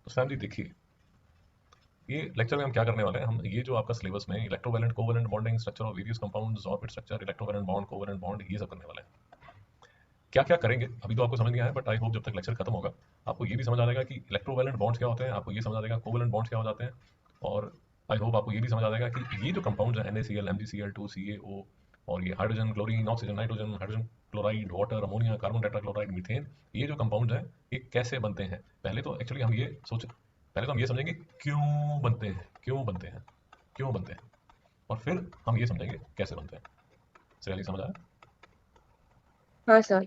तो सैम जी देखिए, ये लेक्चर में हम क्या करने वाले हैं, हम ये जो आपका सिलेबस में electrovalent covalent bonding, structure of various compounds, orbit structure, electrovalent bond, covalent bond, ये सब करने वाले हैं। क्या क्या करेंगे अभी तो आपको समझ नहीं आया, बट आई होप जब तक लेक्चर खत्म होगा आपको ये भी समझ आ जाएगा कि इलेक्ट्रोवैलेंट बॉन्ड्स क्या होते हैं, आपको ये समझ आ जाएगा कोवैलेंट बॉन्ड्स क्या हो जाते हैं, और आई होप आपको ये भी समझ आ जाएगा कि ये जो कंपाउंड्स हैं NaCl, MgCl2, CaO, और ये hydrogen, chlorine, oxygen, nitrogen, hydrogen chloride, water, ammonia, carbon tetrachloride, methane, ये जो कंपाउंड्स हैं ये कैसे बनते हैं। पहले तो हम ये समझेंगे क्यों बनते हैं, क्यों बनते हैं, और फिर हम ये समझेंगे कैसे बनते हैं। श्रेया जी समझ आया? हाँ sir.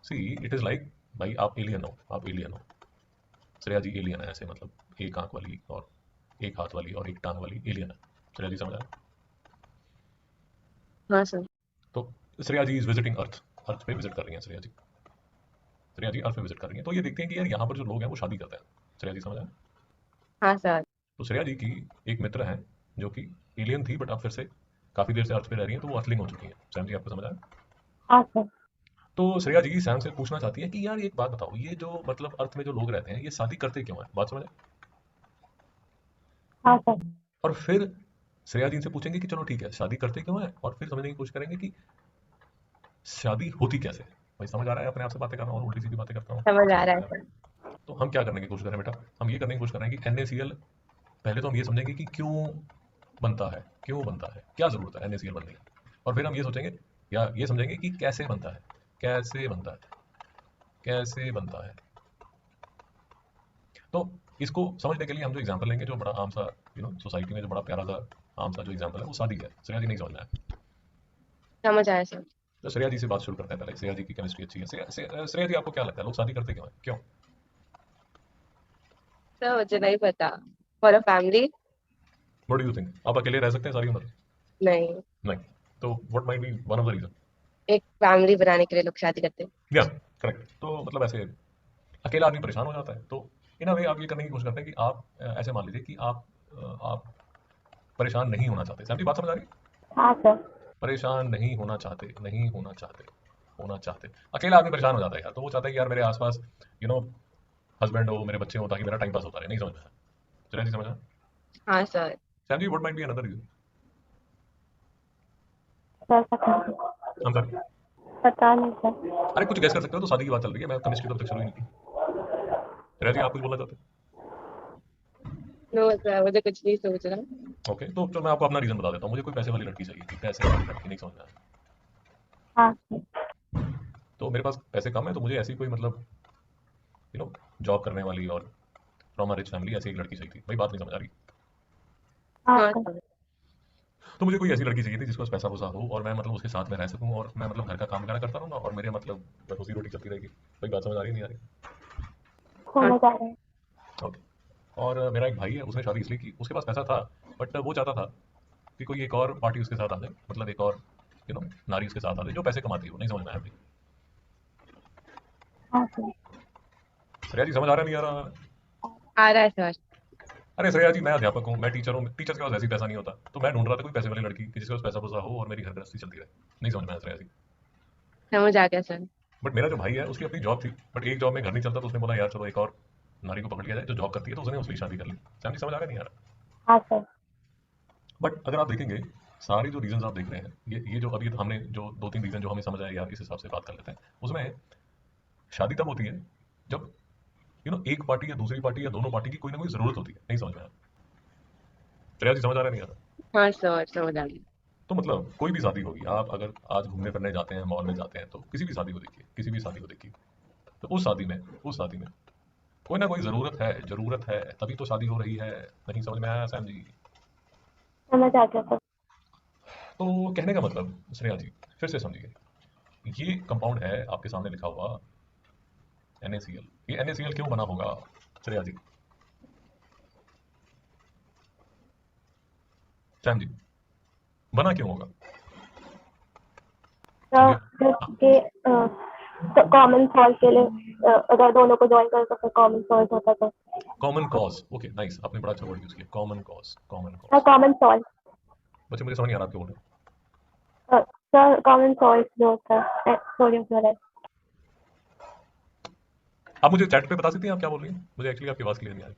See it is like, भाई आप एलियन हो, श्रेया जी एलियन है, ऐसे मतलब एक आंख वाली और एक हाथ वाली और एक टांग वाली एलियन है। श्रेया जी समझ आया? हाँ सर। तो श्रेया जी इज विजिटिंग अर्थ, अर्थ पे विजिट कर रही हैं श्रेया जी अर्थ पे विजिट कर रही हैं, तो ये देखते हैं कि यार यहाँ पर जो लोग हैं वो शादी करते हैं। श्रेया जी समझ आया? हाँ सर। तो श्रेया जी की एक मित्र है जो कि एलियन थी, बट अब फिर से काफी देर से अर्थ पे रह रही हैं, तो वो अर्थलिंग हो चुकी हैं। सैम जी आपको समझ आया? हाँ सर। तो श्रेया जी सैम से पूछना चाहती है कि यार एक बात बताओ, ये जो मतलब अर्थ में जो लोग रहते हैं ये शादी करते क्यों है, बात समझ आए? हाँ सर। और फिर श्रेया जी से पूछेंगे कि चलो ठीक है शादी करते क्यों है, और फिर समझने की कोशिश करेंगे कि शादी होती कैसे। भाई समझ आ रहा है? अपने आप से बातें कर रहा हूँ और उल्टी सीधी बातें करता हूँ, समझ आ समझ रहा नहीं है आ सर। रहा? तो हम क्या करने की कोशिश करें बेटा, हम ये करने की कोशिश कर रहे हैं कि NaCl, पहले तो हम ये समझेंगे कि क्यों बनता है, क्या जरूरत है NaCl बनने की, और फिर हम ये सोचेंगे या ये समझेंगे कि कैसे बनता है, कैसे बनता है, कैसे बनता है। तो इसको समझने के लिए हम जो एग्जाम्पल लेंगे, जो बड़ा आम सा सोसाइटी में जो बड़ा प्यारा सा आम सा जो एग्जाम्पल है वो शादी है। श्रेया जी नहीं समझना है? समझ आया सर। तो श्रेया जी से बात शुरू करते हैं, पहले श्रेया जी की केमिस्ट्री अच्छी है। श्रेया जी आपको क्या लगता है लोग शादी करते क्यों है, क्यों? सर मुझे नहीं पता। For a family. What do you think, आप अकेले रह सकते हैं सारी उम्र? नहीं। नहीं। तो what might be one of the reason? एक फैमिली बनाने के लिए लोग शादी करते हैं। या करेक्ट, तो मतलब ऐसे अकेला आदमी परेशान हो जाता है, तो इन अ वे आप ये करने की कोशिश करते हैं कि आप ऐसे मान लीजिए कि आप परेशान नहीं होना चाहते। सैम जी बात समझ आ रही है? हाँ सर। परेशान नहीं होना चाहते, होना चाहते। अकेला आदमी परेशान हो जाता है यार, तो वो चाहता है कि यार मेरे आसपास यू नो हस्बैंड हो, मेरे बच्चे हो, ताकि मेरा टाइम पास होता रहे। नहीं समझ में आया? चलिए जी समझ आया? हाँ sir. Sam ji what might be another reason? Sir पता नहीं। हम सर, पता नहीं सर। अरे कुछ गैस कर सकते हो, तो शादी की बात चल रही है, मैं केमिस्ट्री तो अब तक शुरू ही नहीं की। चलिए जी आप कुछ बोलना चाहते नो सर, मुझे कुछ नहीं सोच रहा। हैं? ओके, तो चलो मैं आपको अपना रीजन बता देता हूँ। मुझे कोई पैसे वाली लड़की चाहिए थी, पैसे वाली लड़की, नहीं समझ में आया? हाँ सर। तो मेरे पास पैसे कम है, तो मुझे ऐसी कोई मतलब जॉब करने वाली और फ्रॉम अ रिच फैमिली ऐसी एक लड़की चाहिए थी। भाई बात नहीं समझ आ रही? हाँ हाँ सर। सर। तो मुझे कोई ऐसी लड़की चाहिए थी जिसके पास पैसा वैसा हो, और मैं मतलब उसके साथ में रह सकूं, और मैं मतलब घर का काम वगैरह करता रहूंगा, और मेरे मतलब रोजी रोटी चलती रहेगी। भाई बात समझ आ रही नहीं आ रही? हाँ समझ आ रहा है। ओके। और मेरा एक भाई है, उसने शादी इसलिए की, उसके पास पैसा था, बट वो चाहता था कि कोई एक और पार्टी उसके साथ आ जाए, मतलब एक और नारी उसके साथ आ जाए जो पैसे कमाती हो। नहीं समझ में आया भाई? हाँ सर। श्रेया जी समझ आ रहा है नहीं आ रहा? आ रहा है सर। अरे श्रेया जी मैं अध्यापक हूँ, मैं टीचर हूँ, टीचर के पास वैसे ही पैसा नहीं होता, तो मैं ढूंढ रहा था कोई पैसे वाली लड़की कि जिसके पास पैसा वैसा हो और मेरी घर गृहस्थी चलती रहे। नहीं समझ में आया श्रेया जी? समझ आ गया सर। बट मेरा जो भाई है उसकी अपनी जॉब थी, बट एक जॉब में घर नहीं चलता, तो उसने बोला यार चलो एक और नारी को पकड़ लिया जाए जो जॉब करती है, तो उसने उसकी शादी कर ली। फैमिली समझ आ रहा है नहीं आ रहा? हाँ सर। बट अगर आप देखेंगे सारे जो रीजन आप देख रहे हैं, ये जो अभी हमने जो दो तीन रीजन जो हमें समझ आए यार, इस हिसाब से बात कर लेते हैं, उसमें शादी तब होती है जब एक पार्टी या दूसरी पार्टी या दोनों पार्टी की कोई ना कोई जरूरत होती है। नहीं समझ में आया? चलिए जी समझ आ रहा है नहीं आ रहा? हाँ सर, समझ आ गया। तो मतलब कोई भी शादी होगी, आप अगर आज घूमने फिरने जाते हैं, मॉल में जाते हैं, तो किसी भी शादी को देखिए, किसी भी शादी को देखिए, तो उस शादी में कोई ना कोई जरूरत है, तभी तो शादी हो रही है। नहीं समझ में आया सैम जी? समझ आ गया सर। तो कहने का मतलब श्रेया जी फिर से समझिए, ये कंपाउंड है आपके सामने लिखा हुआ NaCl। ये NaCl क्यों बना होगा श्रेया जी, सैम जी, बना क्यों होगा? सर समझिए। जैसे कॉमन सॉल्व के लिए अगर दोनों को ज्वाइन करो तो फिर कॉमन सॉल्व होता था। कॉमन कॉज, ओके नाइस, आपने बड़ा अच्छा वर्ड यूज किया, common cause, common sir cause. Common solve. बच्चे मुझे समझ नहीं आ रहा आप क्यों बोल रहे सर कॉमन सॉल्व जो होता है सोडियम क्लोराइड। आप मुझे चैट पे बता सकती हैं आप क्या बोल रही हैं? मुझे एक्चुअली आपकी आवाज क्लियर नहीं आ रही।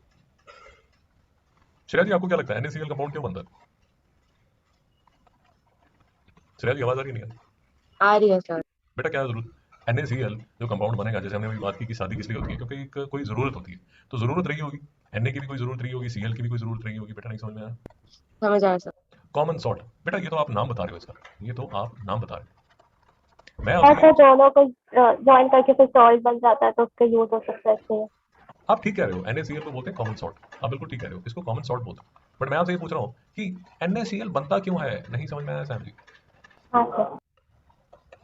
श्रेया जी आपको क्या लगता है NaCl कंपाउंड क्यों बनता है? श्रेया जी आवाज आ रही है नहीं आ रही? आ रही है सर। बेटा क्या जरूरत NaCl जो कंपाउंड बनेगा, जैसे हमने अभी बात की कि शादी किस लिए होती है, क्योंकि एक कोई जरूरत होती है, तो जरूरत रही होगी, Na की भी कोई जरूरत रही होगी, Cl की भी कोई जरूरत रही होगी। बेटा नहीं समझ में आया? समझ आया सर। कॉमन सॉल्ट, बेटा ये तो आप नाम बता रहे हो इसका, ये तो आप नाम बता रहे हो। मैं आपसे ऐसे दोनों को ज्वाइन करके फिर सॉल्ट बन जाता है तो उसका यूज हो सकता है इसलिए। आप ठीक कह रहे हो, NaCl को बोलते हैं कॉमन सॉल्ट, आप बिल्कुल ठीक कह रहे हो, इसको कॉमन सॉल्ट बोलते हैं। बट मैं आपसे ये पूछ रहा हूँ कि NaCl बनता क्यों है, नहीं समझ में आया सैम जी? हाँ सर।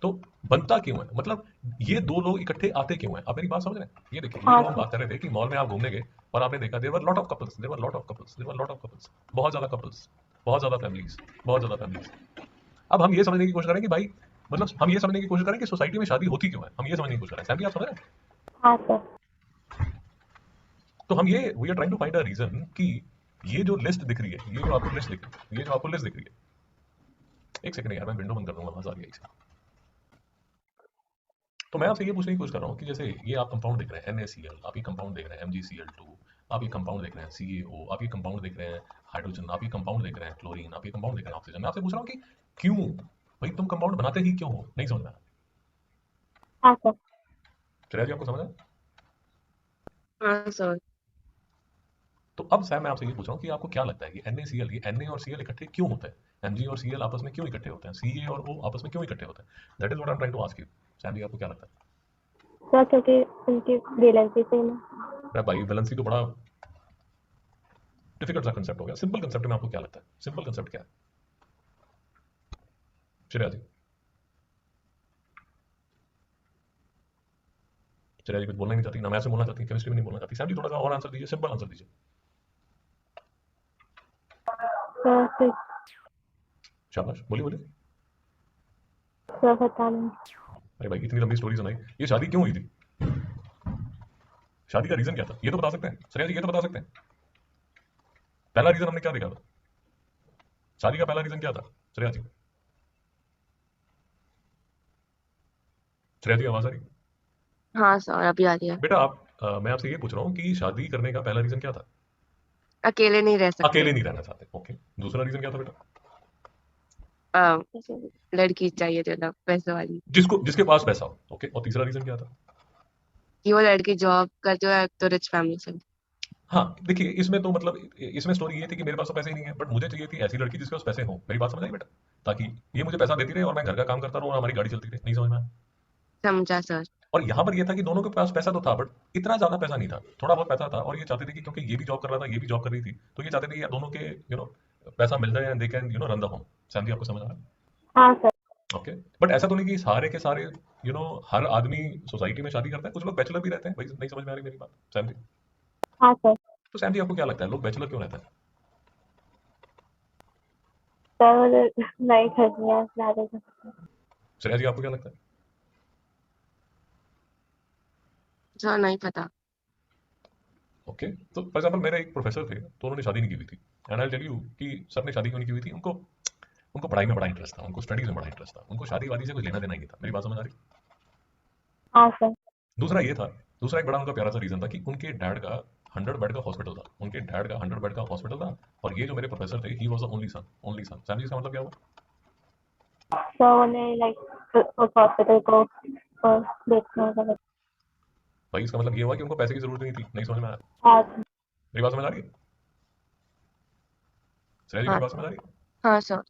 तो बनता क्यों है, मतलब ये दो लोग इकट्ठे आते क्यों हैं, आप मेरी बात समझ रहे हैं? ये देखिए, ये हाँ जो हम सर। बात कर रहे थे कि मॉल में आप घूमने गए और आपने देखा there were lot of couples, there were lot of couples, there were lot of couples, बहुत ज्यादा कपल्स, बहुत ज्यादा फैमिलीज, बहुत ज्यादा फैमिलीज। अब हम ये समझने की कोशिश करें कि भाई, मतलब हम ये समझने की कोशिश करें कि सोसाइटी में शादी होती क्यों है, हम ये समझने की कोशिश करें। सैम जी आप समझ रहे हैं? हाँ सर। तो हम ये we are trying to find a reason कि ये जो लिस्ट दिख रही है, ये जो आपको लिस्ट दिख रही है, ये जो आपको लिस्ट दिख रही है, एक सेकंड यार मैं विंडो बंद कर दूंगा, आवाज आ रही है एक सेकंड। तो मैं आपसे ये पूछने की कोशिश कर रहा हूँ कि जैसे ये आप कंपाउंड देख रहे हैं NaCl, आप ये कंपाउंड देख रहे हैं MgCl2, आप ये कंपाउंड देख रहे हैं CaO, आप ये कंपाउंड देख रहे हैं हाइड्रोजन, आप ये कंपाउंड देख रहे हैं क्लोरीन, आप ये कंपाउंड देख रहे हैं ऑक्सीजन। मैं आपसे पूछ रहा हूँ कि क्यों भाई तुम कंपाउंड बनाते ही क्यों हो, नहीं समझ में आया। हाँ सर। श्रेया जी आपको समझ आया? हाँ सर। तो अब सैम मैं आपसे ये पूछ रहा हूँ कि आपको क्या लगता है कि NaCl, ये Na और Cl इकट्ठे क्यों होते हैं, Mg और Cl आपस में क्यों इकट्ठे होते हैं, Ca और O आपस में क्यों इकट्ठे होते हैं? That is what I am trying to ask you. Sam ji आपको क्या लगता है? सर क्योंकि उनकी वैलेंसी सेम है। अरे भाई वैलेंसी तो बड़ा डिफिकल्ट सा कंसेप्ट हो गया, सिंपल कंसेप्ट में आपको क्या लगता है, सिंपल कंसेप्ट क्या है श्रेया जी? श्रेया जी कुछ बोलना ही नहीं चाहती, ना मैं से बोलना चाहती, केमिस्ट्री में नहीं बोलना चाहती। सैम जी थोड़ा सा और आंसर दीजिए, सिंपल आंसर दीजिए। फिर शाबाश, बोलिए बोलिए। सर पता नहीं। अरे भाई इतनी लंबी स्टोरी सुनाई, ये शादी क्यों हुई थी, शादी का रीजन क्या था, ये तो बता सकते हैं श्रेया जी, ये तो बता सकते हैं। पहला रीजन हमने क्या देखा था, शादी का पहला रीजन क्या था श्रेया जी? श्रेया जी आवाज आ रही? हाँ सर अभी आ रही है। बेटा आप मैं आपसे ये पूछ रहा हूँ कि शादी करने का पहला रीजन क्या था? अकेले नहीं रह सकते। अकेले नहीं रहना चाहते, ओके। दूसरा रीजन क्या था बेटा? आ, लड़की चाहिए जो ना पैसे वाली। जिसको जिसके पास पैसा हो, ओके। और तीसरा रीजन क्या था? कि वो लड़की जॉब करते हो तो रिच फैमिली से। हाँ देखिए, इसमें तो मतलब इसमें स्टोरी ये थी कि मेरे पास तो पैसे ही नहीं है, बट मुझे चाहिए थी ऐसी लड़की जिसके पास पैसे हो, मेरी बात समझ आई बेटा, ताकि ये मुझे पैसा देती रहे और मैं घर का काम करता रहूँ और हमारी गाड़ी चलती रहे। नहीं समझ में आया? समझा सर। और यहाँ पर ये था कि दोनों के पास पैसा तो था, बट इतना ज्यादा पैसा नहीं था, थोड़ा बहुत पैसा था, और ये चाहते थे कि क्योंकि ये भी जॉब कर रहा था, ये भी जॉब कर रही थी, तो ये चाहते थे कि यार दोनों के पैसा मिल जाए and they can run the home. Sam आपको समझ आ रहा है? हाँ सर। ओके। बट ऐसा तो नहीं कि सारे के सारे हर आदमी सोसाइटी में शादी करता है, कुछ लोग बैचलर भी रहते हैं भाई। नहीं समझ में आ रही मेरी बात सैम जी? हाँ सर। तो सैम जी आपको क्या लगता है लोग बैचलर क्यों रहते हैं? सर नहीं करनी है मैरिज। श्रेया जी आपको क्या लगता है? सर नहीं पता। ओके। तो फॉर एग्जाम्पल मेरे एक प्रोफेसर थे, तो उन्होंने शादी नहीं की हुई थी, एंड आई टेल यू कि सर ने शादी क्यों नहीं की हुई थी, उनको उनको पढ़ाई में बड़ा इंटरेस्ट था, उनको स्टडीज में बड़ा इंटरेस्ट था, उनको शादी वादी से कुछ लेना देना ही नहीं था। मेरी बात समझ आ रही? हाँ सर। दूसरा ये था, दूसरा एक बड़ा उनका प्यारा सा रीजन था कि उनके डैड का 100 बेड का हॉस्पिटल था, उनके डैड का 100 बेड का हॉस्पिटल था, और ये जो मेरे प्रोफेसर थे he was the only son, only son. Family का मतलब क्या हुआ? सर उन्हें लाइक उस हॉस्पिटल को देखना होगा। भाई इसका मतलब ये हुआ कि उनको पैसे की जरूरत नहीं थी। नहीं समझ में आया? हाँ सर। मेरी बात समझ आ रही है श्रेया जी, हाँ। मेरी बात समझ आ रही है? हाँ सर।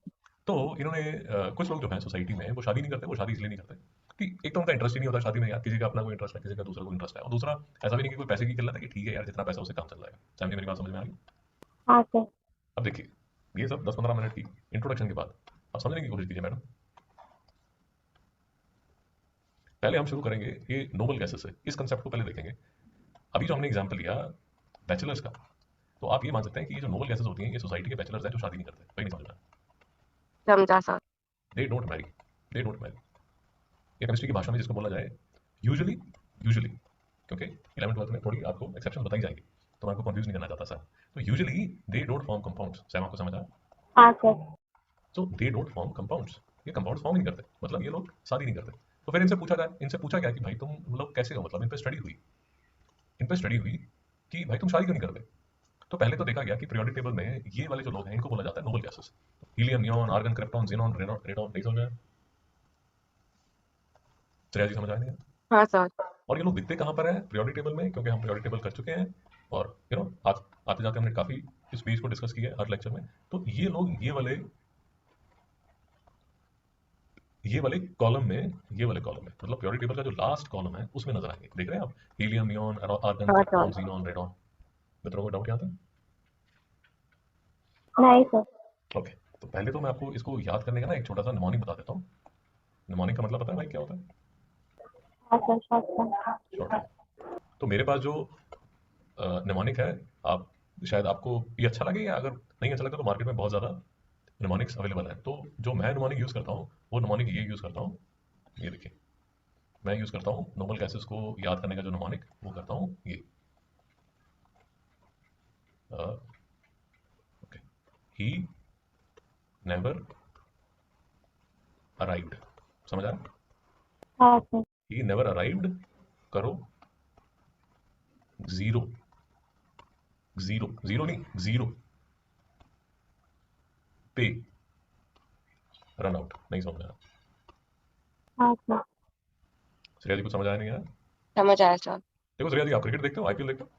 तो इन्होंने कुछ लोग जो हैं सोसाइटी में वो शादी नहीं करते, वो शादी इसलिए नहीं करते कि एक तो उनका इंटरेस्ट ही नहीं होता शादी में, यार किसी का अपना कोई इंटरेस्ट है, किसी का दूसरा कोई इंटरेस्ट है, और दूसरा ऐसा भी नहीं कि कोई पैसे की किल्लत है कि ठीक है यार जितना पैसा उससे काम चल जाएगा। समझे मेरी बात समझ में आ रही है? हाँ सर। अब देखिए, ये सब 10-15 मिनट की इंट्रोडक्शन के बाद आप समझने की कोशिश कीजिए मैडम। पहले हम शुरू करेंगे ये नोबल गैसेस से, इस कंसेप्ट को पहले देखेंगे। अभी जो हमने एग्जाम्पल लिया बैचलर्स का, तो आप ये मान सकते हैं कि ये जो नोबल गैसेस होती हैं ये सोसाइटी के बैचलर्स हैं जो शादी नहीं करते। वही नहीं समझ में? समझा sir. They don't marry, they don't marry. ये केमिस्ट्री की भाषा में जिसको बोला जाए यूजुअली, यूजुअली, क्योंकि 11th-12th में थोड़ी आपको एक्सेप्शन बताई जाएंगी, तो मैं आपको कंफ्यूज नहीं करना चाहता सर। तो usually they don't form compounds. Sam आपको समझ आया? हाँ sir. So they don't form compounds, ये कंपाउंड्स फॉर्म नहीं करते, मतलब ये लोग शादी नहीं करते। तो फिर इनसे पूछा जाए, इनसे पूछा गया कि भाई तुम लोग कैसे हो, मतलब इन पे स्टडी हुई, इन पर स्टडी हुई कि भाई तुम शादी क्यों नहीं करते। तो पहले तो देखा गया कि पीरियोडिक टेबल में ये वाले जो लोग हैं इनको बोला जाता है noble gases, helium, neon, argon, krypton, xenon, radon. नहीं समझ में आया? श्रेया जी समझ आया नहीं? हाँ सर। और ये लोग दिखते कहाँ पर है पीरियोडिक टेबल में, क्योंकि हम पीरियोडिक टेबल कर चुके हैं और आते जाते हमने काफी इस पेज को डिस्कस किया है हर लेक्चर में। तो ये लोग ये वाले कॉलम में, मतलब पीरियोडिक टेबल का जो लास्ट कॉलम है उसमें नजर आएंगे। देख रहे हैं आप, हीलियम, नियॉन, आर्गन, हाँ क्रिप्टॉन, सर। Xenon, radon. मित्रों को डाउट यहाँ था? नहीं सर। ओके, तो पहले तो मैं आपको इसको याद करने का ना एक छोटा सा निमोनिक बता देता हूँ। निमोनिक का मतलब पता है भाई क्या होता है? हाँ sir, short form. Short form. तो मेरे पास जो निमोनिक है, आप शायद आपको ये अच्छा लगे, या अगर नहीं अच्छा लगता तो मार्केट में बहुत ज़्यादा निमोनिक्स अवेलेबल है। तो जो मैं निमोनिक यूज़ करता हूँ वो निमोनिक ये यूज़ करता हूँ, ये देखिए, मैं यूज़ करता हूँ नोबल गैसेस को याद करने का जो निमोनिक वो करता हूँ ये। ओके, ही नेवर अराइव्ड, समझ आया? हाँ सर। ही नेवर अराइव्ड करो जीरो, जीरो जीरो नहीं जीरो पे रन आउट। नहीं समझ आया? हाँ सर। श्रेया जी कुछ समझ आया नहीं आया? समझ आया सर। देखो श्रेया जी, आप क्रिकेट देखते हो, आईपीएल देखते हो?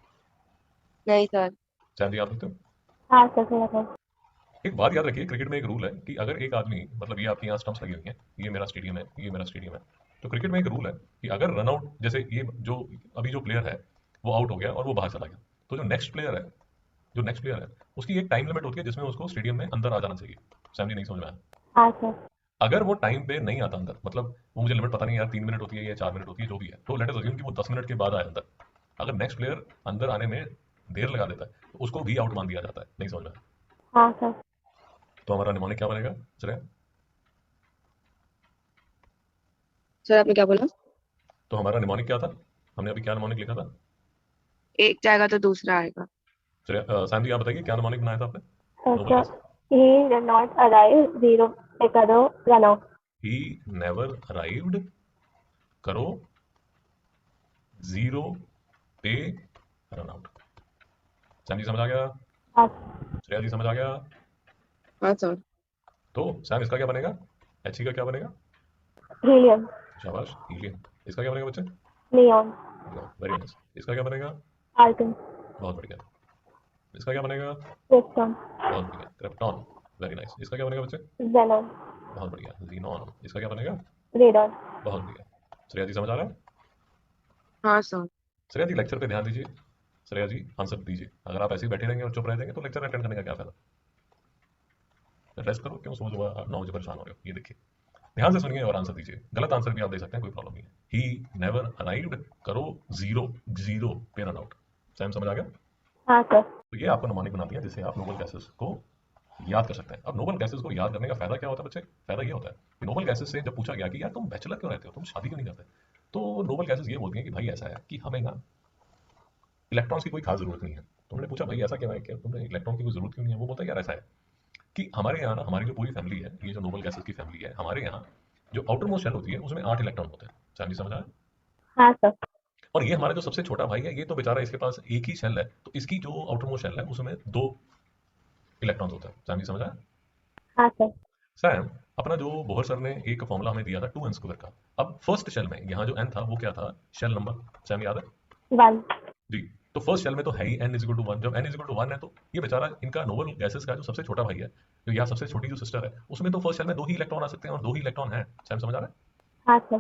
नहीं सर। चैन जी आप देखते हो? हाँ सर, थोड़ा सर। एक बात याद रखिए, क्रिकेट में एक रूल है कि अगर एक आदमी, मतलब ये आपकी यहाँ स्टंप्स लगी हुई हैं, ये मेरा स्टेडियम है, ये मेरा स्टेडियम है, तो क्रिकेट में एक रूल है कि अगर रन आउट, जैसे ये जो अभी जो प्लेयर है वो आउट हो गया और वो बाहर चला गया, तो जो नेक्स्ट प्लेयर है उसकी एक टाइम लिमिट होती है जिसमें उसको स्टेडियम में अंदर आ जाना चाहिए। सैमली नहीं समझ में आया? हाँ सर। अगर वो टाइम पे नहीं आता अंदर, मतलब वो मुझे लिमिट पता नहीं यार 3 मिनट होती है या 4 मिनट होती है, जो भी है, तो लेट अस अज्यूम कि वो 10 मिनट के बाद आए अंदर, अगर नेक्स्ट प्लेयर अंदर आने में देर लगा देता है तो उसको भी आउट मान दिया जाता है। नहीं समझ में आया? हाँ सर। तो हमारा निमोनिक क्या बनेगा? चले, सर आपने क्या बोला? तो हमारा निमोनिक क्या था? हमने अभी क्या निमोनिक लिखा था? एक जाएगा तो दूसरा आएगा। चलिए सैम जी आप बताइए क्या निमोनिक बनाया था आपने noble sir, gas? he did not arrive, zero पे करो run out. He never arrived करो जीरो पे रन आउट। सैम जी समझ आ गया? हाँ श्रेया जी समझ आ गया? हाँ सर। तो सैम इसका क्या बनेगा? एच का क्या बनेगा? हीलियम, शाबाश, हीलियम। इसका क्या बनेगा बच्चे? Neon, very nice. इसका क्या बनेगा? आर्गन, बहुत बढ़िया। इसका क्या बनेगा? क्रिप्टॉन, बहुत बढ़िया, क्रिप्टॉन। Very nice. इसका क्या बनेगा बच्चे? जेनॉन, बहुत बढ़िया, जीनॉन। इसका क्या बनेगा? रेडॉन। बहुत बढ़िया। श्रेया जी समझ आ रहा है? हाँ सर। श्रेया जी लेक्चर पे ध्यान दीजिए। श्रेया जी आंसर दीजिए। अगर आप ऐसे ही बैठे रहेंगे और चुप रह जाएंगे तो लेक्चर अटेंड करने का क्या फायदा? रेस्ट करो, क्यों सुबह सुबह 9 बजे परेशान हो रहे हो? ये देखिए, ध्यान से सुनिए और आंसर दीजिए। गलत आंसर भी आप दे सकते हैं, कोई प्रॉब्लम नहीं है। ही नेवर अराइव्ड करो जीरो, जीरो पे रन आउट। सैम समझ आ गया? हाँ सर। तो ये आपको निमोनिक बनाती है जिससे आप नोबल गैसेस को याद कर सकते हैं। अब नोबल गैसेस को याद करने का फायदा क्या होता है बच्चे? फायदा ये होता है कि नोबल गैसेस से जब पूछा गया कि यार तुम बैचलर क्यों रहते हो, तुम शादी क्यों नहीं करते, तो नोबल गैसेस ये बोलती हैं कि भाई ऐसा है कि हमें ना इलेक्ट्रॉन्स की कोई खास जरूरत नहीं है। तो हमने पूछा भाई ऐसा क्या है कि तुम्हें इलेक्ट्रॉन की कोई जरूरत क्यों नहीं है? वो बोलता है यार ऐसा है कि हमारे यहाँ ना, हमारी जो पूरी फैमिली है, ये जो नोबल गैसेस की फैमिली है, हमारे यहाँ जो आउटर मोस्ट शेल होती है उसमें 8 इलेक्ट्रॉन होते हैं। फैमिली समझ आया? हाँ सर। और ये हमारा जो सबसे छोटा भाई है, ये तो बेचारा इसके पास एक ही शेल है, तो इसकी जो आउटर मोस्ट शेल है उसमें 2 इलेक्ट्रॉन्स होते हैं। फैमिली समझ आया? हाँ सर। सैम, अपना जो बोहर सर ने एक फॉर्मूला हमें दिया था 2n² का, अब फर्स्ट शेल में यहाँ जो n था वो क्या था? Shell number. सैम याद है? वन। जी। तो फर्स्ट शेल में तो है ही n इज इक्वल टू 1। जब n इज इक्वल टू 1 है तो ये बेचारा इनका नोबल गैसेस का जो सबसे छोटा भाई है, जो यहाँ सबसे छोटी जो सिस्टर है, उसमें तो फर्स्ट शेल में 2 ही इलेक्ट्रॉन आ सकते हैं और 2 ही इलेक्ट्रॉन है। सैम समझ आ रहा है? हाँ सर।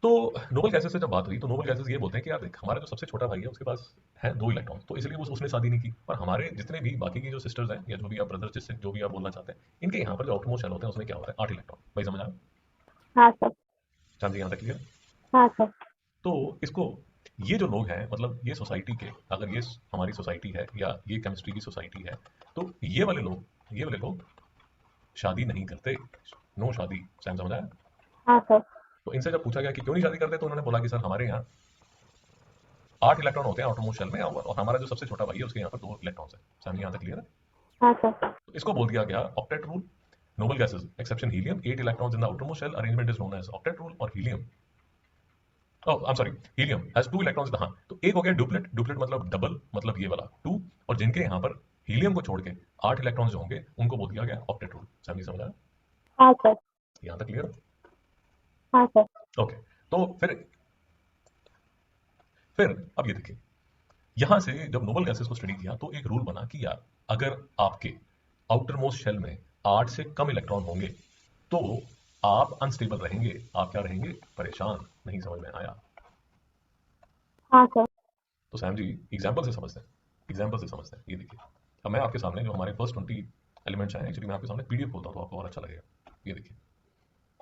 तो नोबल गैसेस से जब बात हुई तो नोबल गैसेस ये बोलते हैं कि यार देख, हमारा जो सबसे छोटा भाई है उसके पास है 2 इलेक्ट्रॉन, तो इसलिए उसने शादी नहीं की। पर हमारे जितने भी बाकी की जो सिस्टर्स हैं या जो भी आप ब्रदर्स, जिससे जो भी आप बोलना चाहते हैं, इनके यहाँ पर जो आउटमोस्ट शेल होते हैं उसमें क्या होता है? 8 इलेक्ट्रॉन। भाई समझ आया? हाँ सर। चांद जी यहाँ तक क्लियर? हाँ सर। तो इसको, ये जो लोग हैं, मतलब ये सोसाइटी के, अगर ये हमारी सोसाइटी है या ये केमिस्ट्री की सोसाइटी है, तो ये वाले लोग शादी नहीं करते। नो शादी। सैम समझ आया? हाँ सर। तो इनसे जब पूछा गया कि क्यों नहीं शादी करते, तो उन्होंने बोला कि सर हमारे यहाँ 8 इलेक्ट्रॉन होते हैं आउटरमोस्ट शेल में, और हमारा जो सबसे छोटा भाई है उसके यहाँ पर 2 इलेक्ट्रॉन है। सैम यहाँ तक क्लियर है? हाँ सर। तो इसको बोल दिया गया octet rule. Noble gases exception helium, 8 electrons in the outermost shell arrangement is known as octet rule. और helium oh I am sorry, helium has 2 electrons. हाँ, तो एक हो गया डुप्लेट, डुप्लेट मतलब डबल, मतलब ये वाला 2, और जिनके यहाँ पर हीलियम को छोड़ के 8 इलेक्ट्रॉन्स जो होंगे उनको बोल दिया गया ऑक्टेट रूल। समझ आया? हाँ सर। यहाँ तक क्लियर? हाँ सर। ओके, तो फिर अब ये देखिए, यहां से जब नोबल गैसेस को स्टडी किया तो एक रूल बना कि यार अगर आपके आउटर मोस्ट शेल में 8 से कम इलेक्ट्रॉन होंगे तो आप अनस्टेबल रहेंगे, आप क्या रहेंगे, परेशान। नहीं समझ में आया? हाँ सर। तो सैम जी एग्जाम्पल से समझते हैं, एग्जाम्पल से समझते हैं। ये देखिए, अब मैं आपके सामने जो हमारे फर्स्ट 20 एलिमेंट्स हैं, एक्चुअली मैं आपके सामने पीडीएफ खोलता हूँ तो आपको और अच्छा लगेगा। ये देखिए,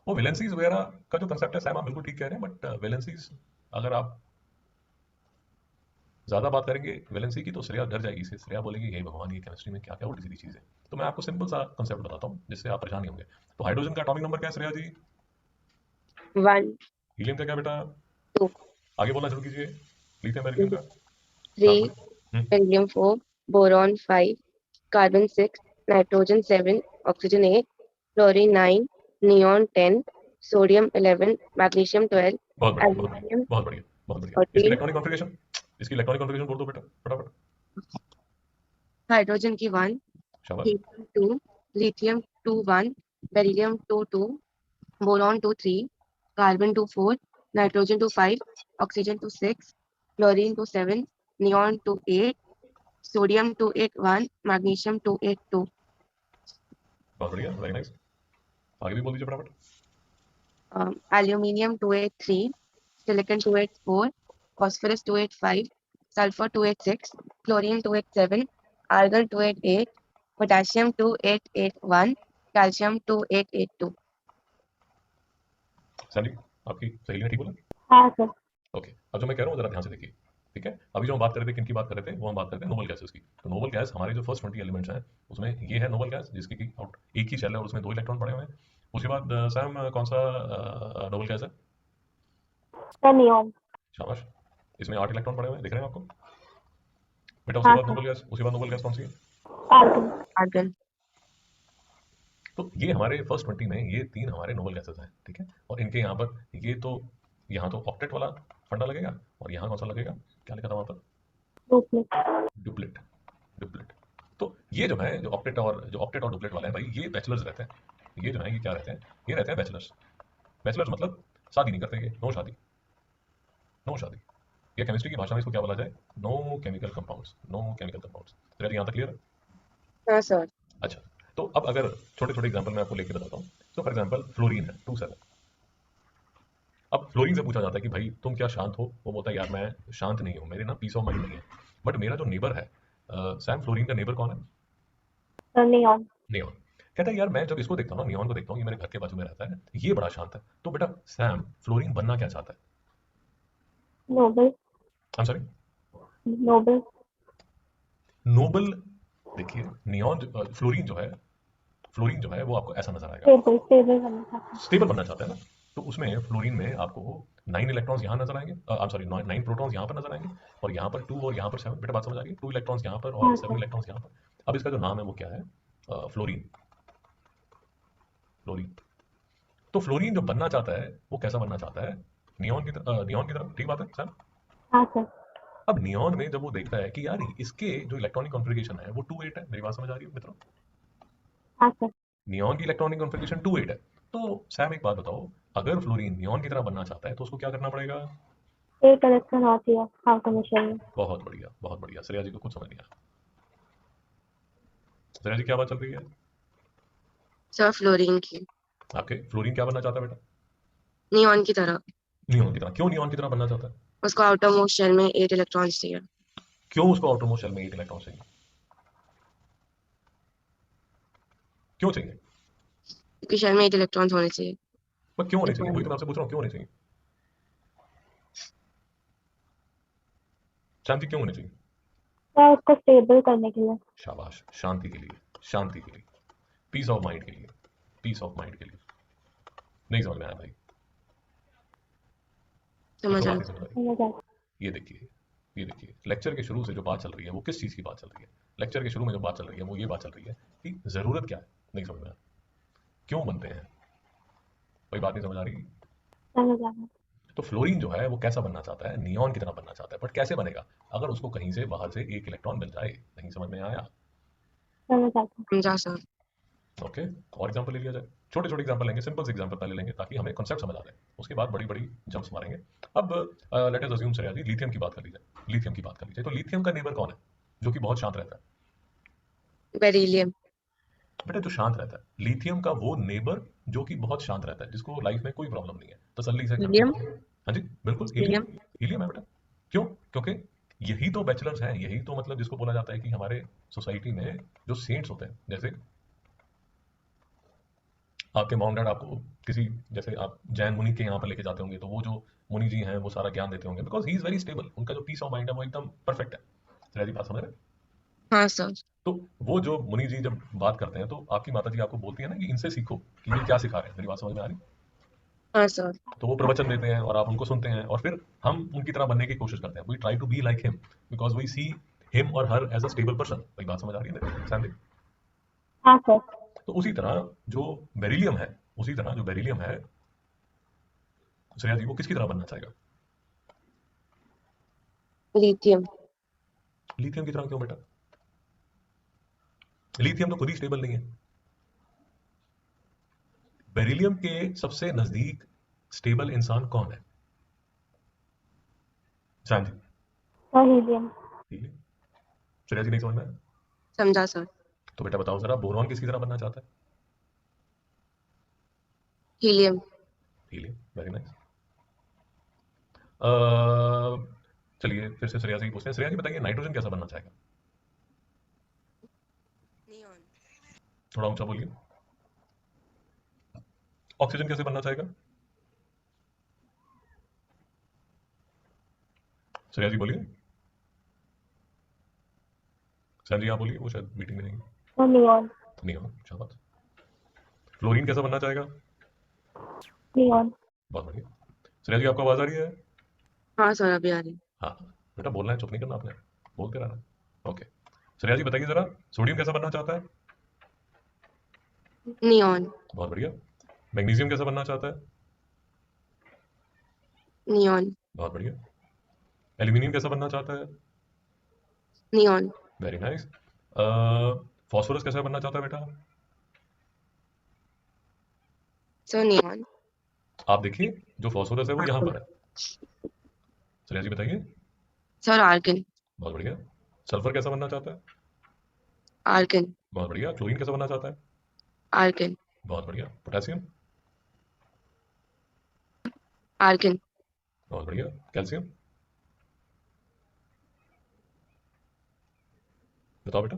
वो वैलेंसीज वगैरह का जो कंसेप्ट है, सैम आप बिल्कुल ठीक कह रहे हैं, बट वैलेंसीज अगर आप ज़्यादा बात करेंगे वैलेंसी की तो श्रेया डर जाएगी इससे, श्रेया बोलेगी हे भगवान ये केमिस्ट्री में क्या क्या उल्टी सीधी चीज़ है। तो मैं आपको सिंपल सा कंसेप्ट बताता हूँ जिससे आप परेशान नहीं होंगे। तो हाइड्रोजन का एटॉमिक नंबर क्या है श्रेया जी? 1, हीलियम का क्या बेटा? 2, आगे बोलना शुरू कीजिए। लिथियम बेरिलियम का? 3, हम्म, beryllium 4, boron 5, carbon 6, nitrogen 7, oxygen 8, fluorine 9, neon 10, sodium 11, magnesium 12, बहुत बढ़िया, बहुत बढ़िया, aluminum बहुत बढ़िया, बहुत बढ़िया। इसकी 13, इलेक्ट्रॉनिक कॉन्फ़िगरेशन, इसकी इलेक्ट्रॉनिक कॉन्फ़िगरेशन बोल दो बेटा फटाफट। hydrogen की 1, शाबाश। helium 2, lithium 2 1, beryllium 2 2, boron 2 3, carbon 2 4, nitrogen 2 5, oxygen 2 6, fluorine 2 7, neon 2 8, sodium 2 8 1, magnesium 2 8 2, बहुत बढ़िया, वेरी नाइस। आगे भी बोल दीजिए फटाफट। aluminium 2 8 3, silicon 2 8 4, phosphorus 2 8 5, sulfur 2 8 6, chlorine 2 8 7, argon 2 8 8, potassium 2 8 8 1, calcium 2 8 8 2. Sam जी आपकी सहेली ने ठीक बोला? हाँ सर। ओके, अब जो मैं कह रहा हूँ जरा ध्यान से देखिए। ठीक है, अभी जो हम बात कर रहे थे, किनकी बात कर रहे थे, वो हम बात करते हैं नोबल गैसेस की। तो नोबल गैस हमारे जो फर्स्ट 20 एलिमेंट्स हैं उसमें ये है नोबल गैस, जिसकी की आउट एक ही शेल है और उसमें 2 इलेक्ट्रॉन पड़े हुए हैं। उसके बाद सैम कौन सा नोबल गैस है? Sir neon. शाबाश, इसमें 8 इलेक्ट्रॉन पड़े हुए हैं, दिख रहे हैं आपको बेटा? उसके हाँ बाद सर। नोबल गैस, उसके बाद नोबल गैस कौन सी है? आर्गन। Argon. तो ये हमारे फर्स्ट 20 में ये 3 हमारे नोबल गैसेस हैं। ठीक है, और इनके यहाँ पर ये तो यहाँ तो ऑक्टेट वाला फंडा लगेगा, और यहाँ कौन सा लगेगा, क्या लिखा था वहाँ पर? डुप्लेट। Duplet, duplet. तो ये जो ऑक्टेट और डुप्लेट वाले हैं भाई, ये बैचलर्स रहते हैं। ये जो है ये क्या रहते हैं, ये रहते हैं बैचलर्स। बैचलर्स मतलब शादी नहीं करते, ये नो शादी, नो शादी। या केमिस्ट्री की भाषा में इसको क्या बोला जाए, no chemical compounds, no chemical compounds. तो यहाँ तक क्लियर है? Yes, sir. अच्छा, तो अब अगर छोटे छोटे एग्जाम्पल मैं आपको लेके बताता हूँ। तो फॉर एग्जाम्पल फ्लोरीन है 2 7। अब फ्लोरीन से पूछा जाता है कि भाई तुम क्या शांत हो? वो बोलता है यार मैं शांत नहीं हूँ, मेरे ना पीस ऑफ माइंड नहीं है। बट मेरा जो नेबर है, सैम फ्लोरीन का नेबर कौन है? Sir neon. नियॉन। कहता है यार मैं जब इसको देखता हूँ ना, नियॉन को देखता हूँ, ये मेरे घर के बाजू में रहता है, ये बड़ा शांत है। तो बेटा सैम फ्लोरीन बनना क्या चाहता है? Noble. I am sorry, noble. Noble. देखिए नियॉन फ्लोरीन जो है वो आपको ऐसा नजर आएगा, स्टेबल। स्टेबल बनना चाहता स्टेबल बनना चाहता है ना। तो उसमें फ्लोरीन में आपको 9 इलेक्ट्रॉन्स यहाँ नजर आएंगे, आई एम सॉरी 9 प्रोटॉन्स यहाँ पर नजर आएंगे, और यहाँ पर 2 और यहाँ पर 7। बेटा बात समझ आ गई? 2 इलेक्ट्रॉन्स यहाँ पर हूँ। और हाँ 7 सर। इलेक्ट्रॉन्स यहाँ पर। अब इसका जो नाम है वो क्या है? Fluorine, fluorine. तो फ्लोरीन जो बनना चाहता है वो कैसा बनना चाहता है? नियॉन की तरह, ठीक बात है सर? हाँ सर। अब नियॉन में जब वो देखता है कि यार इसके जो इलेक्ट्रॉनिक कॉन्फ़िगरेशन है वो 2 8 है, मेरी बात समझ आ रही है मित्रों? हाँ सर। नियॉन की इलेक्ट्रॉनिक कॉन्फ़िगरेशन 2 8 है। तो सैम एक बात बताओ, अगर फ्लोरीन नियॉन की तरह बनना चाहता है तो उसको क्या करना पड़ेगा? एक कनेक्शन आती है ऑटोमेशन में। बहुत बढ़िया, बहुत बढ़िया। श्रेया जी को कुछ समझ नहीं आया। श्रेया जी क्या बात चल रही है Sir, fluorine की. आपके? फ्लोरीन क्या बनना चाहता है बेटा? Neon की तरह. नियॉन की तरह। क्यों नियॉन की तरह बनना चाहता है? उसको outermost shell में 8 electrons चाहिए. क्यों उसको आउटरमोस्ट शेल में 8 इलेक्ट्रॉन चाहिए? क्यों चाहिए? क्योंकि shell में 8 electrons होने चाहिए. पर क्यों होने चाहिए, वही तो Requirement. मैं आपसे पूछ रहा हूँ, क्यों होने चाहिए? शांति क्यों होनी चाहिए? सर उसको स्टेबल करने के लिए। शाबाश, शांति के लिए, शांति के लिए, पीस ऑफ माइंड के लिए, पीस ऑफ माइंड के लिए। नहीं समझ में आया भाई? एक तो समझ बात आया. नहीं समझ आ रही। समझ आया। ये देखिए, ये देखिए, लेक्चर के शुरू से जो बात चल रही है वो किस चीज़ की बात चल रही है? लेक्चर के शुरू में जो बात चल रही है वो ये बात चल रही है कि ज़रूरत क्या है। नहीं समझ में आया? क्यों बनते हैं? कोई बात नहीं समझ आ रही? समझ आया। तो फ्लोरीन जो है वो कैसा बनना चाहता है, नियॉन की तरह बनना चाहता है, बट कैसे बनेगा, अगर उसको कहीं से बाहर से एक इलेक्ट्रॉन मिल जाए। नहीं समझ में आया? समझ आता। समझा सर। ओके, और एग्जांपल ले लिया जाए, छोटे छोटे एग्जांपल लेंगे, सिंपल से एग्जांपल पहले लेंगे ताकि हमें कॉन्सेप्ट समझ आ जाए, उसके बाद बड़ी बड़ी जंप्स मारेंगे। अब लेट अस अज्यूम श्रेया जी लिथियम की बात कर लीजिए, लिथियम की बात कर लीजिए, तो लिथियम का नेबर कौन है जो कि बहुत शांत रहता है? बेरिलियम। बेटा जो शांत रहता है, लिथियम का वो नेबर जो कि बहुत शांत रहता है, जिसको लाइफ में कोई प्रॉब्लम नहीं है, तसल्ली से करते हीलियम। हैं। हाँ जी बिल्कुल, हीलियम। हीलियम। हीलियम है बेटा। क्यों? क्योंकि यही तो बैचलर्स हैं, यही तो मतलब जिसको बोला जाता है कि हमारे सोसाइटी में जो सेंट्स होते हैं, जैसे आपके मॉम डैड आपको किसी, जैसे आप जैन मुनि के यहाँ पर लेके जाते होंगे, तो वो जो मुनि जी हैं वो सारा ज्ञान देते होंगे, because he is very stable, उनका जो पीस ऑफ माइंड है वो एकदम परफेक्ट है। श्रेया जी बात समझ रहे हैं? हाँ सर। तो वो जो मुनि जी जब बात करते हैं तो आपकी माता जी आपको बोलती है ना कि इनसे सीखो कि ये क्या सिखा रहे हैं, मेरी बात समझ में आ रही? हाँ सर। तो वो प्रवचन देते हैं और आप उनको सुनते हैं और फिर हम उनकी तरह बनने की कोशिश करते हैं, we try to be like him because we see him और her as a stable person. मेरी बात समझ आ रही है मेरे सैम? हाँ सर। तो उसी तरह जो बेरिलियम है, उसी तरह जो बेरिलियम है, श्रेया जी वो किसकी तरह बनना चाहेगा? लिथियम। लिथियम की तरह क्यों बेटा? लिथियम तो खुद ही स्टेबल नहीं है। बेरिलियम के सबसे नजदीक स्टेबल इंसान कौन है? Sam ji? Sir helium. Helium. Shreya ji नहीं समझ में आया? समझा सर। तो बेटा बताओ जरा, बोरॉन किसकी तरह बनना चाहता है? हीलियम। Helium, very nice. चलिए फिर से श्रेया जी पूछते हैं, श्रेया जी बताइए नाइट्रोजन कैसा बनना चाहेगा? नियॉन। थोड़ा ऊंचा बोलिए। ऑक्सीजन कैसे बनना चाहेगा? श्रेया जी बोलिए। सैम जी आप बोलिए, वो शायद मीटिंग में नहीं। Sir neon. नियॉन, शाबाश। फ्लोरीन कैसा बनना चाहेगा? नियॉन। बहुत बढ़िया। श्रेया जी आपको आवाज आ रही है? हाँ सर अभी आ रही। हाँ बेटा बोलना है, चुप नहीं करना आपने, बोलते रहना। ओके, श्रेया जी बताइए जरा, सोडियम कैसा बनना चाहता है? नियॉन। बहुत बढ़िया। मैग्नीशियम कैसा बनना चाहता है? नियॉन। बहुत बढ़िया। एल्यूमिनियम कैसा बनना चाहता है? नियॉन। Very nice. फॉस्फोरस कैसा बनना चाहता है बेटा? Sir neon. आप देखिए, जो फॉस्फोरस है वो यहाँ पर है। श्रेया जी बताइए। Sir argon. बहुत बढ़िया। सल्फर कैसा बनना चाहता है? आर्गन। बहुत बढ़िया। क्लोरीन कैसा बनना चाहता है? आर्गन। बहुत बढ़िया। पोटेशियम? आर्गन। बहुत बढ़िया। कैल्शियम? बताओ बेटा।